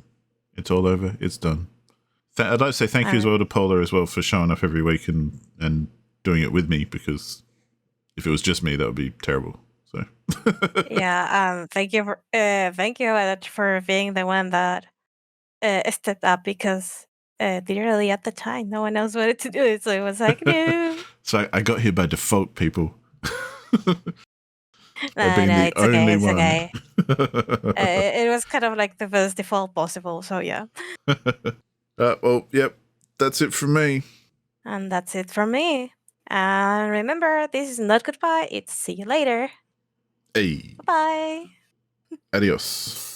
It's all over. It's done. I'd like to say thank you as well to Paula as well for showing up every week and doing it with me, because if it was just me, that would be terrible. So yeah, thank you for being the one that stepped up, because literally at the time no one else wanted to do it, so it was like no. So I got here by default, people. No, being it's okay. It's one. okay. It was kind of like the best default possible. So yeah. Well, yep. That's it from me. And that's it from me. And remember, this is not goodbye. It's see you later. Hey. Bye. Adios.